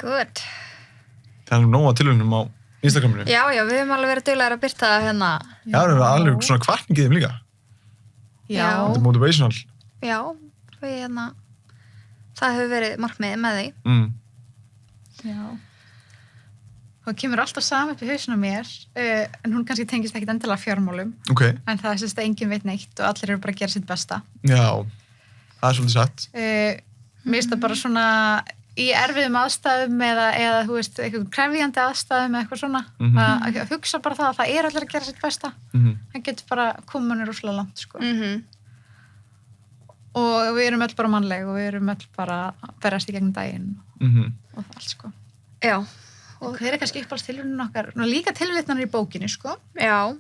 S3: Good.
S1: Það er nóga tilvíðunum á Instagraminu.
S3: Já, við höfum alveg verið duglegar að byrta það hérna.
S1: Já, það er alveg svona kvartningið líka.
S3: Já.
S1: Þetta er motivational.
S3: Já, það hefur verið markmiðið með því.
S2: Já. Það kemur alltaf saman upp í hausinu á mér, en hún kannski tengist ekkit endilega fjármálum.
S1: Ok.
S2: En það er enginn veit neitt og allir eru bara að gera sitt besta.
S1: Já, það er svolítið satt.
S2: Mér finnst það bara svona í erfiðum aðstæðum eða þú veist, eitthvað krefjandi aðstæðum eða eitthvað svona, að hugsa bara það að það er allir að gera sitt besta. Það getur bara komið manni rosalega langt, sko. Og við erum öll bara mannleg og við erum öll bara að berast í gegnum daginn og það allt, sko.
S3: Já.
S2: Og þeir eru kannski uppáhalds tilvíðunum okkar, og líka tilvitnanir í bókinni, sko.
S3: Já.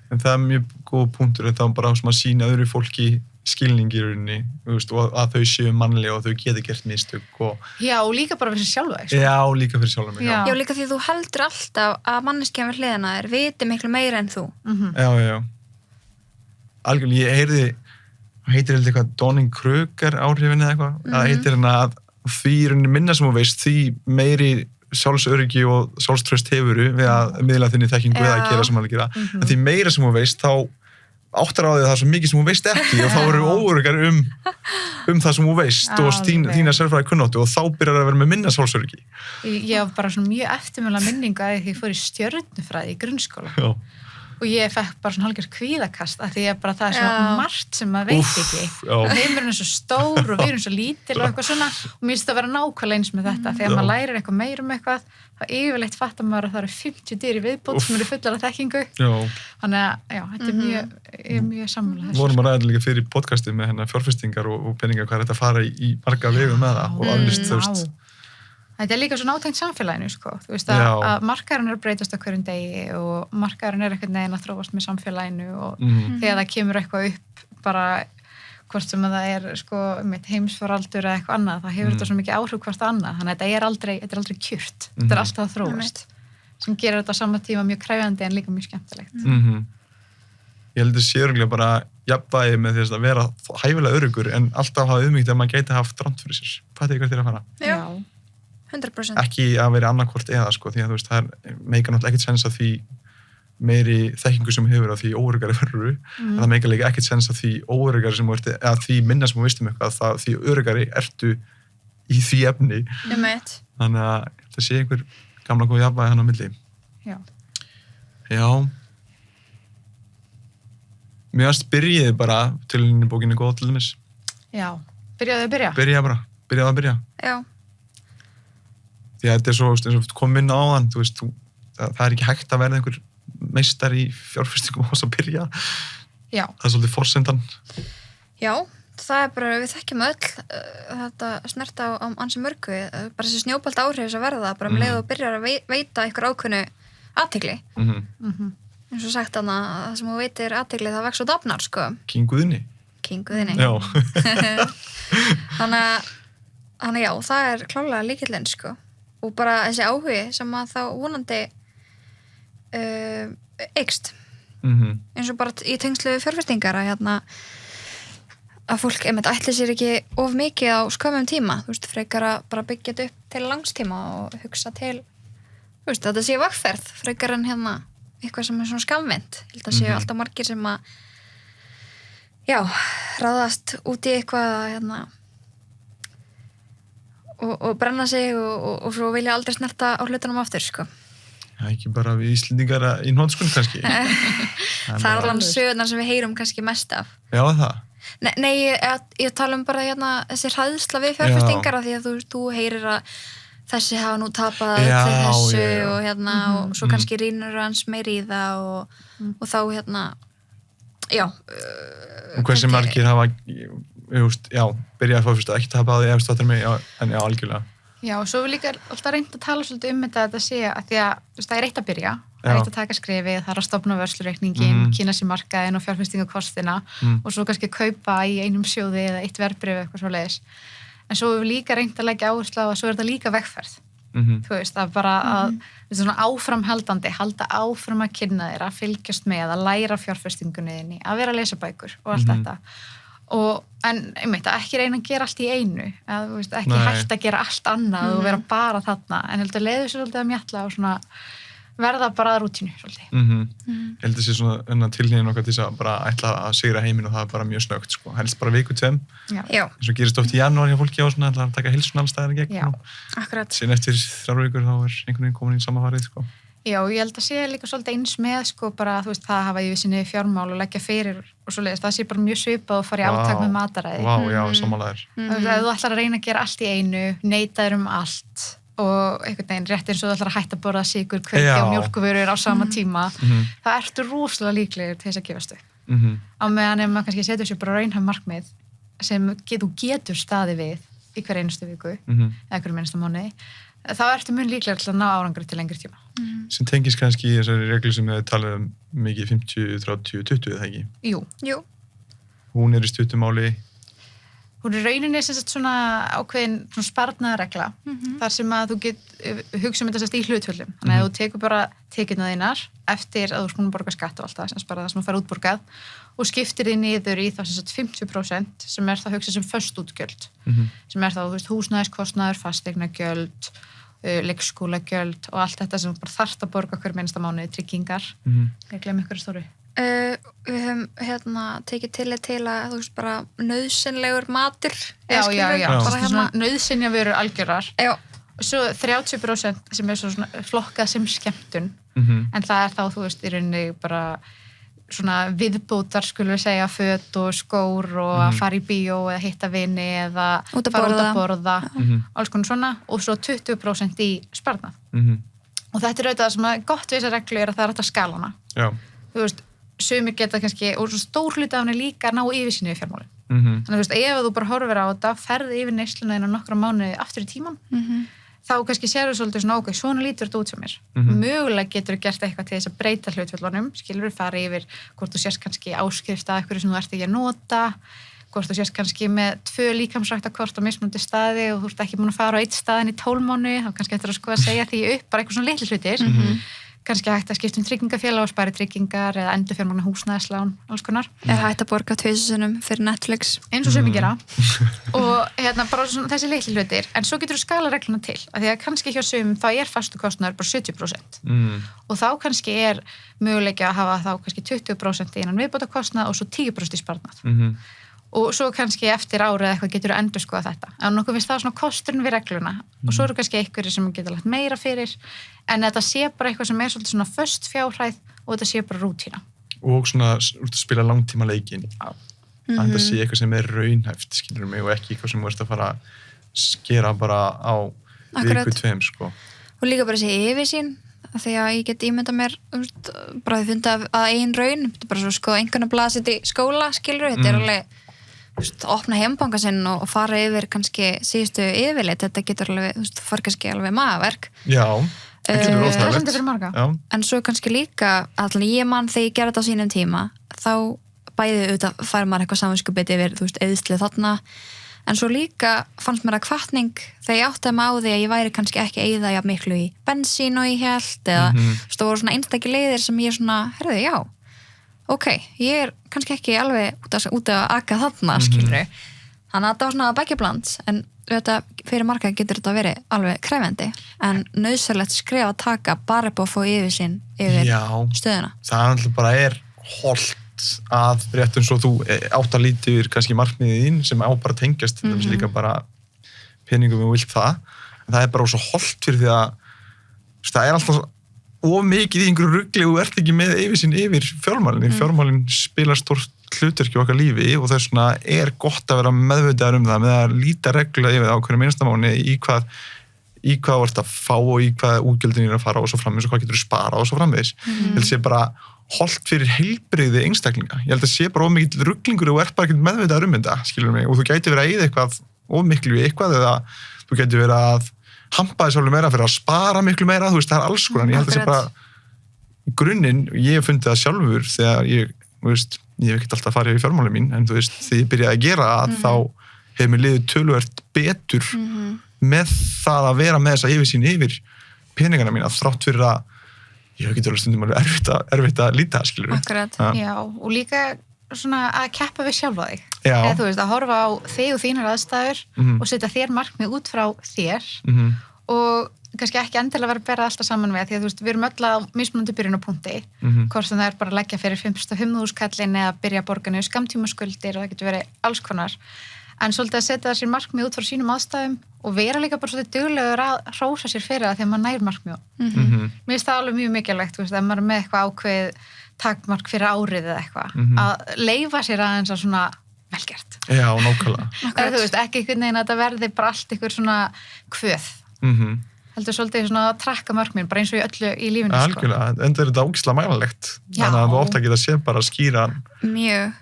S1: En það er mjög góð punktur, það er bara sem að sýna öðru fólki skilningi í rauninni, og að þau séu mannlega og þau geti gert mistök.
S2: Já, og líka bara fyrir sjálfa þig, sko.
S1: Já, líka fyrir sjálfa mig,
S3: Já, líka því þú heldur alltaf að manneskjan við hliðina þér viti miklu meira en þú.
S1: Já. Algjörlega, ég heyrði, heitir eitthvað Donning-Kruger áhrifin eða eitthvað, það heitir hérna að því í rauninni minna sem þú veist, því meiri sjálfsöryggi og sjálfströst hefuru við að miðla þinni þekkingu eða að gera sem hann að gera, en því meira sem þú veist, þá áttar á því að það er svo mikið sem þú veist ekki og þá eru óöryggar það sem þú veist og þína sérfræði kunnáttu og þá byrjar að vera með minna sjálfsöryggi.
S2: Ég hef bara svona mjög eftirmjöla minningu að því ég fór í stjörnufræði í grunnskóla.
S1: Já.
S2: Og ég fekk bara svona hálfgerð kvíðakast af því að bara það er svona margt sem maður veit ekki. Heimurinn er svo stór og við erum svo lítil og eitthvað svona og mér finnst það að vera nákvæmlega eins með þetta þegar maður lærir eitthvað meira um eitthvað þá yfirleitt fattar maður að það eru 50 dyr í viðbót sem eru fullar af þekkingu. Þannig að þetta er mjög sammála þessu.
S1: Vorum að ræða líka fyrir podcastið með fjárfestingar og peningar, hvað er þetta að fara í marga vegu með það og aflist, þú veist.
S2: Þetta er líka svo nátengt samfélaginu, sko. Þú veist að markaðurinn er að breytast á hverjum degi og markaðurinn er eitthvað neginn að þróast með samfélaginu og þegar það kemur eitthvað upp bara hvort sem það er, sko, heimsfaraldur eða eitthvað annað, það hefur þetta svo mikið áhrif hvort annað, þannig að þetta er aldrei kjurt. Þetta er alltaf að þróast. Sem gerir þetta á sama tíma mjög kræfandi en líka mjög skemmtilegt.
S1: Ég held að sé örugglega bara jafnvægi með þess að vera hæfilega öruggur en alltaf hafa auðmýkt að maður gæti haft drátt fyrir sér. Hvað er hvert að fara?
S3: Já. 100%.
S1: Ekki að vera annarkvort eða, sko, því að þú veist, það meikar náttúrulega ekkert sens að því meiri þekkingu sem hefur að því óöruggari verður, en það meikar líka ekkert sens að því óöruggari sem þú ert, eða því minna sem þú veist um eitthvað, það því öruggari ertu í því efni. Þannig að þetta sé einhver gamla góð jafnvægi hann á milli. Já. Mér varst byrjiði bara til bókinni góð til dæmis.
S2: Já. Byrjaðu að byrja?
S1: Byrjaðu að byrja.
S3: Já.
S1: Því að þetta er svo, eins og kom inn á þann, þú veist, það er ekki hægt að verða einhver meistar í fjárfestingum á þess að byrja.
S3: Já.
S1: Það er svolítið forsendan.
S3: Já, það er bara, við þekkjum öll þetta snerta á ansi mörgu, bara þessi snjópalt áhrif að verða, bara leið og byrjar að veita einhver ákveðnu athygli. eins og sagt hana, það sem þú veitir athygli það vex og dafnar, sko.
S1: Kinguðinni.
S3: Kinguðinni.
S1: Já.
S3: Þannig að já, það er klárlega lykillinn, sko. Og bara þessi áhugi sem að þá vonandi eykst. Eins og bara í tengslu við fjárfestingar að fólk einmitt ætli sér ekki of mikið á skömmum tíma, þú veist, frekar að bara byggja þetta upp til langstíma og hugsa til, þú veist, þetta sé vegferð frekar en eitthvað sem er svona skammvinnt. Ég held að séu alltaf margir sem að já, ráðast út í eitthvað og brenna sig og svo vilja aldrei snerta á hlutunum aftur, sko.
S1: Já, ekki bara við Íslendingar í hnótskun kannski.
S3: Það er allan sögurnar sem við heyrum kannski mest af.
S1: Já, það.
S3: Nei, ég tala bara þessi hræðsla við fjárfestingar af því að þú heyrir að þessi hafa nú tapað til þessu og og svo kannski rýnur hans meir í það og þá já.
S1: Og hversu margir hafa, byrjað að fjárfesta, ekki tapað því eftir mig, en já, algjörlega.
S2: Já, og svo við líka alltaf reynd að tala svolítið þetta sé að því að það er eitt að byrja, það er eitt að taka skrifið, það er að stofna vörslureikningin, kynna sér markaðinn og fjárfestingakostina og svo kannski kaupa í einum sjóði eða eitt verðbréf eitthvað svoleiðis. En svo við líka reynd að leggja áherslu á að svo er þetta líka vegferð. Þú veist, það bara að svona áframhaldandi, halda áfram að kynna þér, að fylgjast með, að læra fjárfestingunni þinni, að vera að lesa bækur og allt þetta. En einmitt, ekki reyna að gera allt í einu ekki hægt að gera allt annað og vera bara þarna, en heldur að leiðu sér svolítið að mjalla og svona verða bara að rútínu svolítið.
S1: Ég held að sé svona tilhneiging okkar til þess að bara ætla að sigra heiminn og það er bara mjög snöggt, sko. Helst bara viku 2. Eins og gerist oft í janúar hjá fólki á svona, ætla að taka heilsun alls staðar í gegn.
S3: Já, akkurat.
S1: Síðan eftir 3 vikur þá er einhvern veginn komin í sama farið, sko.
S2: Já, ég held að sé líka svolítið eins með, sko, bara, þú veist, það hafa í sinni fjármál og leggja fyrir og svoleiðis, það sé bara mjög svipað og fara í átak með mataræði.
S1: Vá, já, sammálaðir.
S2: Ef þú ætlar að reyna að gera allt í einu, neita þér allt og einhvern veginn rétt eins og þú ætlar að hætta að borða sykur, hveiti og mjólkurvörur á sama tíma, það ertu rosalega líklegur til þess að gefast upp. Á meðan ef maður kannski setur sér bara raunhæf markmið sem þú getur staðið við í hver einustu viku eða hver einustu mánuði, þá ertu mun líklega til að ná árangri til lengri tíma.
S1: Sem tengist kannski í þessari reglu sem við talum mikið 50, 30, 20, eða ekki?
S2: Jú.
S1: Hún er í stuttumáli.
S2: Hún er rauninni sem sagt svona ákveðin svona sparnaðarregla, þar sem að þú hugsa þetta sérst í hlutföllum. Þannig að þú tekur bara tekjurnar þínar eftir að þú skoðum borga skatt og allt það, sem bara það sem þú fær útborgað og skiptir því niður í þá sem sagt 50% sem er þá hugsað sem föst útgjöld, sem er þá, þú veist, húsnæðiskostnaður, fasteignagjöld, leikskólagjöld og allt þetta sem bara þarft að borga hver minnsta mánuði, tryggingar. Ég glem ykkur stóru.
S3: Við höfum tekið tillit til að þú veist bara nauðsynlegur matur.
S2: Já.
S3: Bara
S2: svona nauðsynja vörur algjörar.
S3: Já.
S2: Og svo 30% sem er svona flokkað sem skemmtun, en það er þá, þú veist, í rauninni bara svona viðbótar, skulum við segja, föt og skór og að fara í bíó eða hitta vini eða fara út að borða, alls konar svona, og svo 20% í sparnað. Og þetta er auðvitað sem að gott við þessa reglu er að það er hægt að skala hana.
S1: Já.
S2: Þú veist, sumir geta kannski, og svo stór hluti af henni líka ná yfirsýni við fjármálin. Þannig að þú veist, ef þú bara horfir á þetta, ferði yfir neysluna innan nokkra mánuði aftur í tíman, þá kannski sérðu svolítið svona ok, svona lítur þetta út sem mér. Mögulega getur þú gert eitthvað til þess að breyta hlutföllunum, skilur við fara yfir hvort þú sérst kannski áskrift að eitthvað sem þú ert ekki að nota, hvort þú sérst kannski með 2 líkamsræktakort á mismunandi staði og þú ert ekki búin að fara á 1 staðinn í 12 mánuði, þá kannski eftir að skoða að segja því upp, bara eitthvað svona litlu hlutir. Kannski hægt að skipta tryggingafélag og spara tryggingar eða endurfjármagna húsnæðislán, alls konar.
S3: Eða hægt að borga 2 sinnum fyrir Netflix.
S2: Eins og sumir gera. Og bara svona þessi litlu hlutir. En svo getur þú skala regluna til. Af því að kannski hjá sumum þá er fastu kostnaður bara 70%. Og þá kannski er möguleiki að hafa þá kannski 20% innan viðbótarkostnað og svo 10% í sparnað. Og svo kannski eftir árið eitthvað getur þú endurskoða þetta. En nokkuð finnst það svona kosturinn við regluna. Og svo eru kannski einhverjir sem getur lagt meira fyrir, en þetta sé bara eitthvað sem er svolítið svona föst fjárhæð og þetta sé bara rútína.
S1: Og svona spila langtíma leikinn. Að þetta sé eitthvað sem er raunhæft, skilur mig, og ekki eitthvað sem þú ert að fara að skera bara á viku 2, sko. Og
S3: líka bara þessi yfirsýn, því að ég get ímynda mér, bara þið fundið að eigin raun, þetta er bara svo sko einhvern að blaða í skóla, skilur, þetta er alveg opna heimbanga sinn og fara yfir kannski síðustu yfirleitt, þetta getur alveg, fara kannski alveg magaverk.
S1: Já. Það getur verið
S2: stressandi
S1: óþægilegt.
S2: fyrir marga.
S1: Já.
S3: En svo kannski líka, allan ég man þegar ég gerði þetta á sínum tíma, þá bæði auðvitað fær maður eitthvað samvinskupið yfir, þú veist, eðslið þarna, en svo líka fannst mér að hvatning þegar ég áttaði mig á því að ég væri kannski ekki eyða jafn miklu í bensín og ég held, eða þú veist, það voru svona einstakir leiðir sem ég svona, herðu, já, ok, ég er kannski ekki alveg út að aka þarna, skilur. Þannig að þetta var svona beggjabland, en þetta, fyrir marga getur þetta verið alveg krefendi, en nauðsynlegt skref að taka bara upp að fá yfirsýn yfir stöðuna.
S1: Það alltaf bara holdt að rétt eins og þú átt að líti yfir kannski markmiðið þín sem á bara tengjast til þess líka bara peningum og vilt það, en það bara svo holdt fyrir því að það alltaf of mikið í einhverju rugli og þú ert ekki með yfirsýn yfir fjármálin. Fjármálin spilar stórt hlutverk í okkar lífi og þess vegna gott að vera meðvitaður það með að líta reglulega yfir á hverju einstamáni í hvað þú ert að fá og í hvað útgjöldin að fara og svo framvegis og hvað getur þú spara og svo framvegis. Ég held að sé bara holdt fyrir heilbrigði einstaklinga. Ég held að sé bara of mikill rugglingur og ert bara ekki meðvitaður þetta, skilur mig, og þú gæti verið að eyða eitthvað of miklu í eitthvað eða þú gæti verið að hampa þess alveg meira fyrir að spara miklu meira, þú veist, það alls konar. Ég held að sé bara í grunninn, ég hef fundið það sjálfur þegar ég veist, ég hef ekkert alltaf farið í fjármálin mín, en þú veist, þegar ég byrjaði að gera það, þá hefur mér liðið töluvert betur með það að vera með þessa yfirsýn yfir peningana mína, þrátt fyrir að ég hef ekki alveg stundum alveg erfitt að líta, skilur við.
S3: Akkurat.
S2: Já, og líka svona að keppa við sjálfa þig.
S1: Já.
S2: Eða þú veist, að horfa á þig og þínar aðstæður og setja þér markmið út frá þér og kannski ekki endilega vera að bera alltaf saman við, því að þú veist, við erum öll á mismunandi byrjunarpunkti, hvort sem það er bara að leggja fyrir 5.500 kallinn eða að byrja að borga niður skammtímaskuldir og það getur verið alls konar. En svolítið að setja sér markmið út frá sínum aðstæðum og vera líka bara svolítið duglegur að hrósa sér fyrir það þegar maður nær markmið. Mér finnst það alveg mjög mikilvægt, þú veist, ef maður er með eitthvað ákveð takmark fyrir árið eða eitthvað, að leyfa sér aðeins að svona velgert.
S1: Já, nákvæmlega.
S2: Eða þú veist, ekki einhvern veginn að þetta verði bara allt einhver svona kvöð. Heldur svolítið svona að trakka markmið, bara eins og í öllu í lífinu.
S1: Algjörlega, enda þetta ógeðslega mælanlegt. Þannig að þú ótt að geta séð bara skýran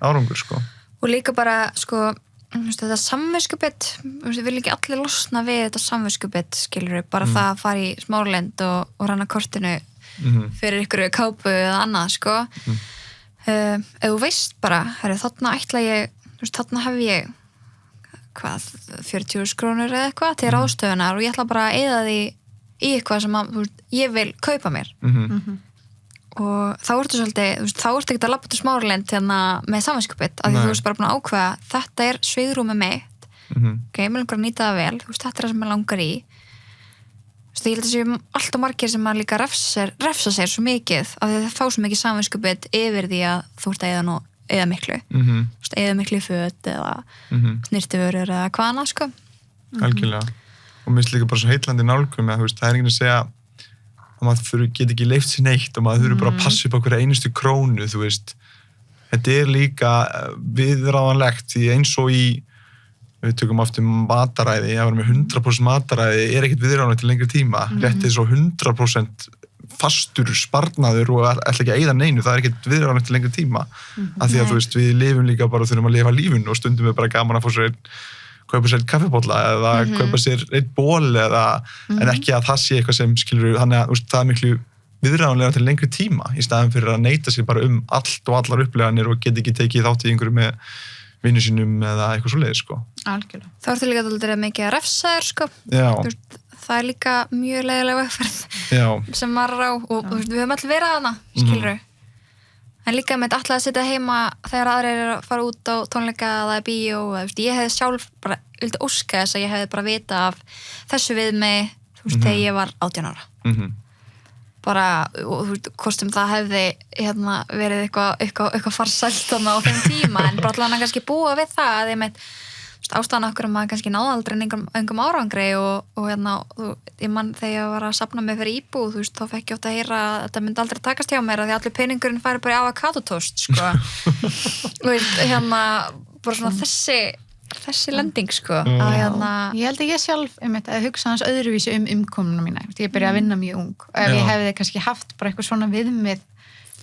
S1: árangur, sko.
S3: Og líka bara, sko, þetta samviskubit, við viljum ekki allir losna við þetta samviskubit, skilur við, bara það að fara í smáralind og ranna kortinu fyrir ykkur kápu eða annað, sko. Ef þú veist bara, þarna ætla ég, þarna hef ég 40.000 krónur eða eitthvað til ráðstöfunar og ég ætla bara að eyða því í eitthvað sem að, ég vil kaupa mér. Og þá ertu svolítið, þá ertu ekki að labba til smáralind með samvinskupið, af því þú veist bara búin að ákveða þetta er svigrúmið mitt, ok, ég vil einhver að nýta það vel, þú veist, þetta er það sem ég langar í. Þú veist, ég held að séu alltaf margir sem að líka refsa sér svo mikið, af því það fá svo mikið samvinskupið yfir því að þú ert að eyða miklu. Þú veist, eyða miklu í föt eða snyrtivörur eða hvað annað, sko.
S1: Algjörlega. Og mér finnst líka bara svo heitlandi nálgum að, þú veist, það er enginn að segja að maður get ekki leyft sér neitt og maður þurfi bara að passa upp á hverja einustu krónu, þú veist. Þetta er líka viðráðanlegt því eins og við tökum aftur mataræði, að vera með 100% mataræði er ekkert viðráðanlegt til lengri tíma. Rétt eins og 100% fastur sparnaður og ætla ekki að eyða neinu, það er ekkert viðráðanlegt til lengri tíma. Af því að, þú veist, við lifum líka bara þurfum að lifa lífinu og stundum við bara gaman að fá sér kaupa sér kaffibólla eða kaupa sér eitt ból eða, en ekki að það sé eitthvað sem skilur, þannig að það er miklu viðráðanlega til lengri tíma í staðin fyrir að neita sér bara allt og allar uppleganir og geta ekki tekið þátt í einhverju með vinnu sínum eða eitthvað svoleiðis, sko.
S2: Algjörlega.
S3: Þá ertu líka dálítið mikið að refsa þér, sko.
S1: Já.
S3: Það er líka mjög leiðileg vegferð sem maður á og við höfum allir verið að hana, skilur við. En líka með alltaf að sitja heima þegar aðrir eru að fara út á tónleika eða bíó. Ég hefði sjálf bara vildi óska þess að ég hefði bara vita af þessu við mig, þú veist, þegar ég var 18 ára. Bara, og þú veist, hvort það hefði verið eitthvað farsælt á þeim tíma, en bara allavega kannski búa við það að ástæðan okkur að maður kannski náði aldrei engum árangri og ég mann þegar ég var að safna mig fyrir íbúð, þú veist, þá fekk ég oft að heyra að þetta myndi aldrei takast hjá mér að því allir peningurinn færi bara í avokadótoast, sko. Þú veist, bara svona þessi lending, sko.
S2: Ég held að ég sjálf að hugsa hans öðruvísi umkomuna mína. Ég byrjaði að vinna mjög ung og ef ég hefði kannski haft bara eitthvað svona viðmið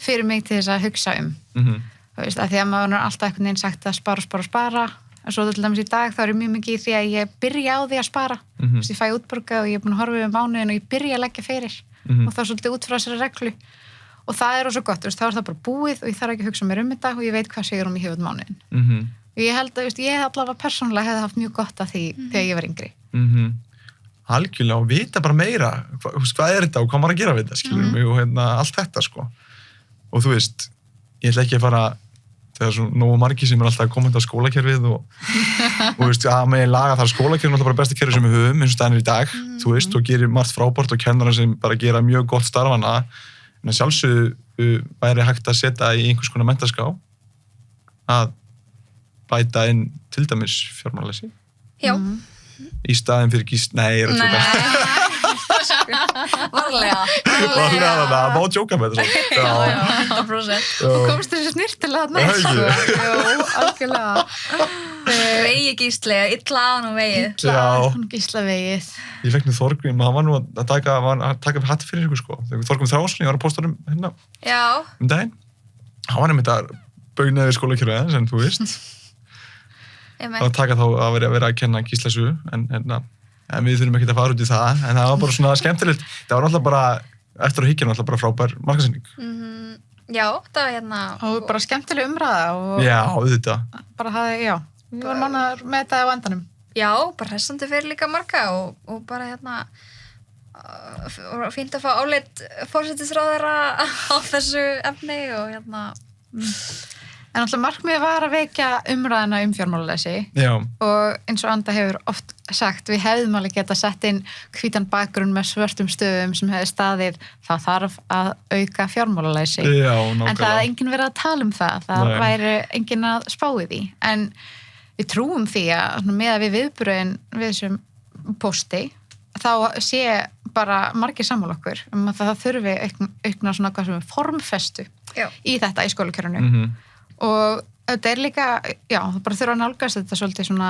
S2: fyrir mig til þess að hugsa þú veist, að því að maður er alltaf einhvern veginn sagt að spara en svo til dæmis í dag þá er ég mjög mikið í því að ég byrja á því að spara. Þú veist, ég fæ útborgað og ég er búin að horfa yfir mánuðin og ég byrja að leggja fyrir og þá svolítið út frá þessari reglu og það er svo gott, þá er það bara búið og ég þarf ekki að hugsa mér þetta og ég veit hvað segir ég hefur mánuðin. Og ég held að, ég allavega persónulega hefði haft mjög gott af því þegar ég var yngri.
S1: Algjörlega, og vita bara meira, hvað er þetta og hvað maður að gera við þetta, skilur mig, og allt þetta, sko. Og þú veist, ég ætla ekki að fara, þegar svo nógu margir sem alltaf að koma á skólakerfið og veist, að með laga þar skólakerfið er alltaf bara besta kerfið sem við höfum, eins og það er í dag, þú veist, og gerir margt frábært og kennarar sem bara gera mjög gott starfana, en að sjálfsögðu væri hægt að setja í einhvers konar menntaskrá að bæta inn til dæmis fjármálaleysi.
S3: Já.
S1: Í staðinn fyrir nei, ég er að
S3: Varlega.
S1: það má djóka með þetta.
S3: Já, 100%.
S2: Og komst þessi snirtilega næst, sko. Jú, algjörlega.
S3: Vegi Gíslega, illa á nú vegið.
S2: Hún Gísla vegið.
S1: Ég fekk nú Þorgrím, hann var nú að taka upp hatt fyrir ykkur, sko. Þorgrím Þráinsson, ég var að posta hérna daginn. Hann var einmitt að bauna yfir skólakerfið, sem þú veist. Að taka þá að vera að kenna Gísla sögu, en við þurfum ekki að fara út í það, en það var bara svona skemmtilegt. Það var alltaf bara, eftir að hyggja, alltaf bara frábær markasetning.
S3: Já, það var
S2: Og bara skemmtileg umræða.
S1: Já, auðvitað.
S2: Bara hafði, við varum mánaðar með þetta á endanum.
S3: Já, bara hressandi fyrir líka marga og bara fínt að fá álit forsætisráðherra á þessu efni og
S2: En alltaf markmiðið var að vekja umræðina fjármálaleysi og eins og Anda hefur oft sagt, við hefðum alveg geta sett inn hvítan bakgrunn með svörtum stöðum sem hefði staðið, það þarf að auka fjármálaleysi. En það er enginn verið að tala það væri enginn að spá í því. En við trúum því að með að við viðbröðin við þessum pósti, þá sé bara margir sammála okkur að það þurfi aukna svona hvað sem formfestu í þetta í skólakerfinu. Og þetta er líka, það bara þurfa að nálgast þetta svolítið svona,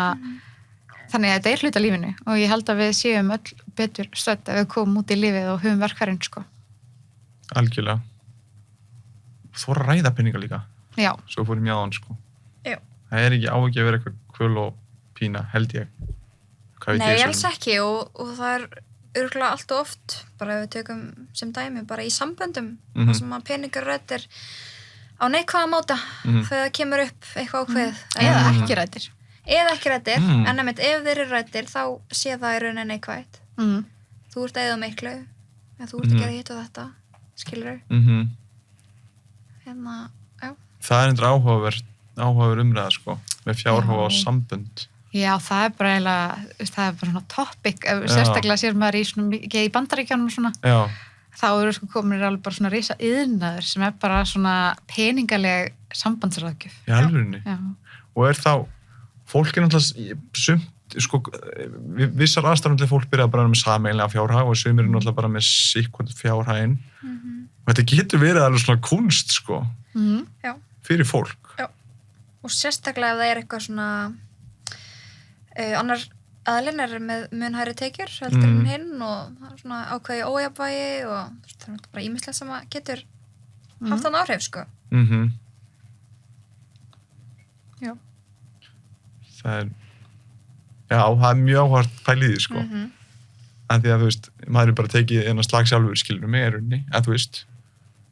S2: þannig að þetta er hluta lífinu og ég held að við séum öll betur stödd ef við komum út í lífið og höfum verkfærin, sko.
S1: Algjörlega. Þóra ræða peninga líka.
S2: Já.
S1: Svo fór ég mjáðan, sko.
S3: Já.
S1: Það er ekki ávikið að vera eitthvað kvöl og pína, held ég.
S3: Nei, alls ekki og það er örugglega allt og oft, bara ef við tökum sem dæmi, bara í samböndum, þar sem að peningar rættir á neikvæða máta þegar það kemur upp eitthvað ákveð.
S2: Eða ekki rættir.
S3: Eða ekki rættir, en ef þeir eru rættir þá sé það í rauninni neikvætt. Þú ert eða miklu, en þú ert að gera hitt og þetta, skilur þau.
S1: Það er einhver áhugaverð umræða, sko, með fjárhófa og sambönd.
S2: Já, það er bara eiginlega, það er bara svona topic, sérstaklega sér maður í svona, í Bandaríkjunum og svona. Já. Þá eru sko komin alveg bara svona risa iðnaður sem er bara svona peningaleg sambandsráðgjöf.
S1: Í alvörunni. Og er þá, fólk er náttúrulega sumt, sko, vissar aðstæðanlega fólk byrja bara með sameiginlega fjárhag og sumir er náttúrulega bara með sikkvöld fjárhaginn. Og þetta getur verið alveg svona kunst, sko, fyrir fólk.
S3: Já, og sérstaklega ef það er eitthvað svona, annar aðlinn er með mun hærri tekjur heldur en hinn og það er svona ákveði ójafnvægi og það er bara ýmislegt sem að getur haft þann áhrif, sko.
S2: Já.
S1: Það er mjög áhvert pæliði, sko. En því að, þú veist, maður er bara tekið eina slag sjálfur, skilur mig, erunni, en þú veist,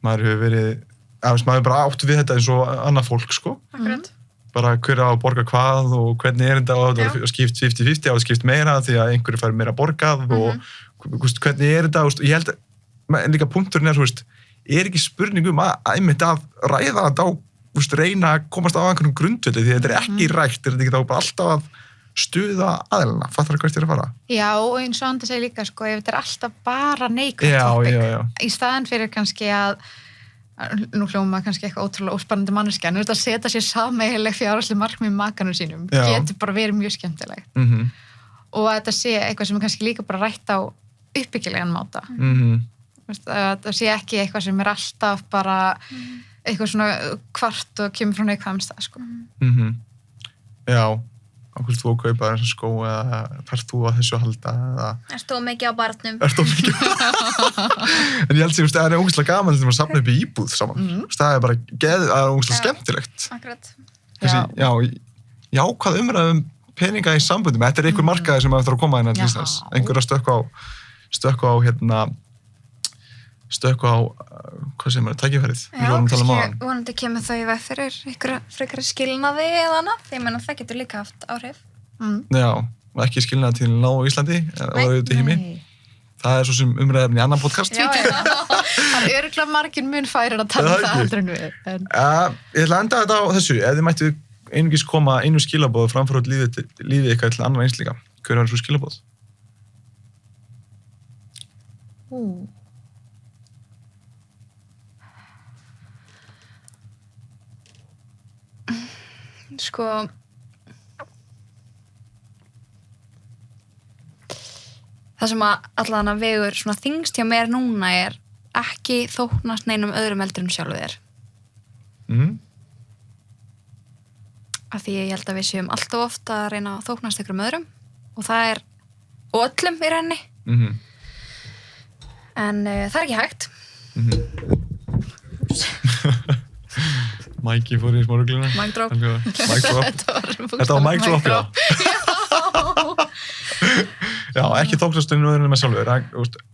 S1: maður hefur verið, maður er bara áttu við þetta eins og annað fólk, sko.
S3: Akkurat.
S1: Bara hver á að borga hvað og hvernig er þetta og það skipt 50-50 á að skipt meira því að einhverju fær meira borgað og hvernig er þetta og ég held að líka punkturinn er, þú veist, er ekki spurning að ræða þetta og reyna að komast á einhvern grundvelli því þetta er ekki rætt, er þetta ekki þá bara alltaf að stuða aðeilina, fattar það hvert ég er að fara? Já,
S2: og eins og Andi segir líka, sko, ef þetta er alltaf bara neikvætt topic í staðan fyrir kannski að nú hljóma kannski eitthvað ótrúlega óspennandi manneskja, en að setja sér sameiginleg fjárhagsleg markmið með makanum sínum getur bara verið mjög skemmtilegt og að þetta sé eitthvað sem er kannski líka bara rætt á uppbyggilegan máta að það sé ekki eitthvað sem er alltaf bara eitthvað svona kvart og kemur frá neikvæðum stað, sko.
S1: Já, okkur þú að kaupa þessum skó eða þarf þú að þessu að halda eða...
S3: Erst þú mikið á barnum?
S1: En ég held sem það er ógeðslega gaman þegar maður safna upp í íbúð saman. Það er bara ógeðslega skemmtilegt.
S3: Akkurat.
S1: Já, hvað umræðum peninga í sambundum? Þetta er einhver markaði sem maður þarf að koma inn að Íslands. Einhver að stökka á stökku á, hvað sem tækifærið.
S3: Já, kannski vonandi kemur þau í veg fyrir ykkur frekari skilnaði eða annað. Ég meina það getur líka haft áhrif.
S1: Já, og ekki skilnaði til ná á Íslandi og auðvitað heimi. Það svo sem umræðefni í annan podcast.
S2: Já. Það örugglega margir mun færir að tala það heldur en við.
S1: Ég ætla að enda þetta á þessu. Ef þið mættu einungis koma einu skilaboð framfór lífið ykkar til annan einslíka, hver var svo skilaboð?
S3: Sko, það sem allan að vegur svona þyngst hjá mér núna er ekki þóknast neinum öðrum eldur en sjálfu þér. Af því ég held að við séum alltaf ofta að reyna að þóknast ykkur öðrum og það er og öllum í rauninni. En það er ekki hægt.
S1: Mæki fór í smá rugluna.
S3: Mic drop.
S1: Þetta var mic drop, já. Já, ekki þóknast einu öðrum með sjálfur.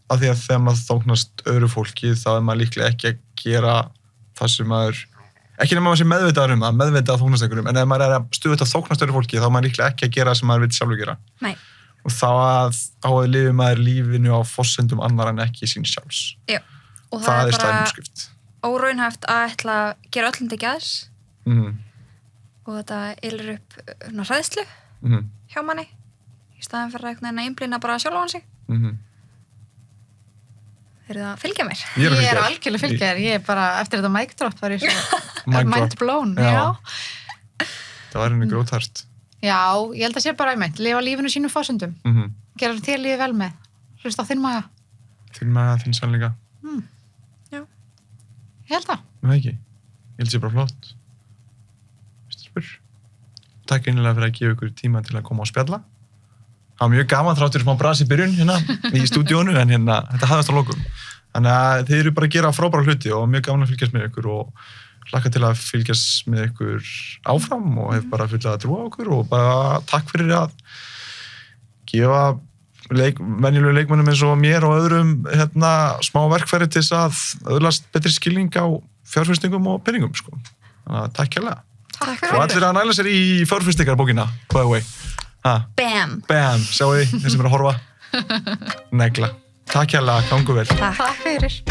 S1: Af því að þegar maður þóknast öðru fólki þá er maður líklega ekki að gera það sem maður, ekki nema maður sé meðvitaður um það, meðvitað að þóknast einhverjum, en ef maður er að stuðvita að þóknast öðru fólki þá er maður líklega ekki að gera það sem maður vil sjálfur gera.
S3: Nei.
S1: Og þá að lifi maður lífinu á forsendum annar en ekki sín sjálfs.
S3: Já. Og
S1: það er
S3: bara
S1: slæmskrift.
S3: Óraunhæft að ætla að gera öllum til gæðs og þetta ylur upp hræðslu hjá manni í staðan fyrir að einblína bara sjálf á hann sig. Eru það að fylgja mér?
S2: Ég er algjörlega að fylgja þér. Ég er bara, eftir þetta mic drop var ég svo mind blown. Já.
S1: Það var henni gróthart.
S2: Já, ég held að sé bara lifa lífinu sínum forsendum. Gera þér lífið vel með. Hlusta á þinn maga.
S1: Þinn maga, þinn sannleika.
S3: Já.
S2: Ég held það.
S1: Nei, ekki. Ég held að sé bara flott. Spyr. Takk einlega fyrir að gefa ykkur tíma til að koma og spjalla. Það var mjög gaman þráttur smá bras í byrjun hérna í stúdíónu en hérna, þetta hafðast á lokum. Þannig að þið eru bara að gera frábæra hluti og mjög gaman að fylgjast með ykkur og hlakka til að fylgjast með ykkur áfram og hef bara fullað að trúa okkur og bara takk fyrir að gefa venjulegu leikmönnum eins og mér og öðrum hérna, smá verkfæri til þess að öðlast betri skilning á fjárfestingum og peningum, sko. Þannig að takk kærlega.
S2: Takk
S1: Og allir að næla sér í fjárfestingarbókina, by the way.
S3: Bam!
S1: Bam, sjáu þið, þeir sem eru að horfa. Negla. Takk kærlega, gangu vel.
S2: Takk fyrir.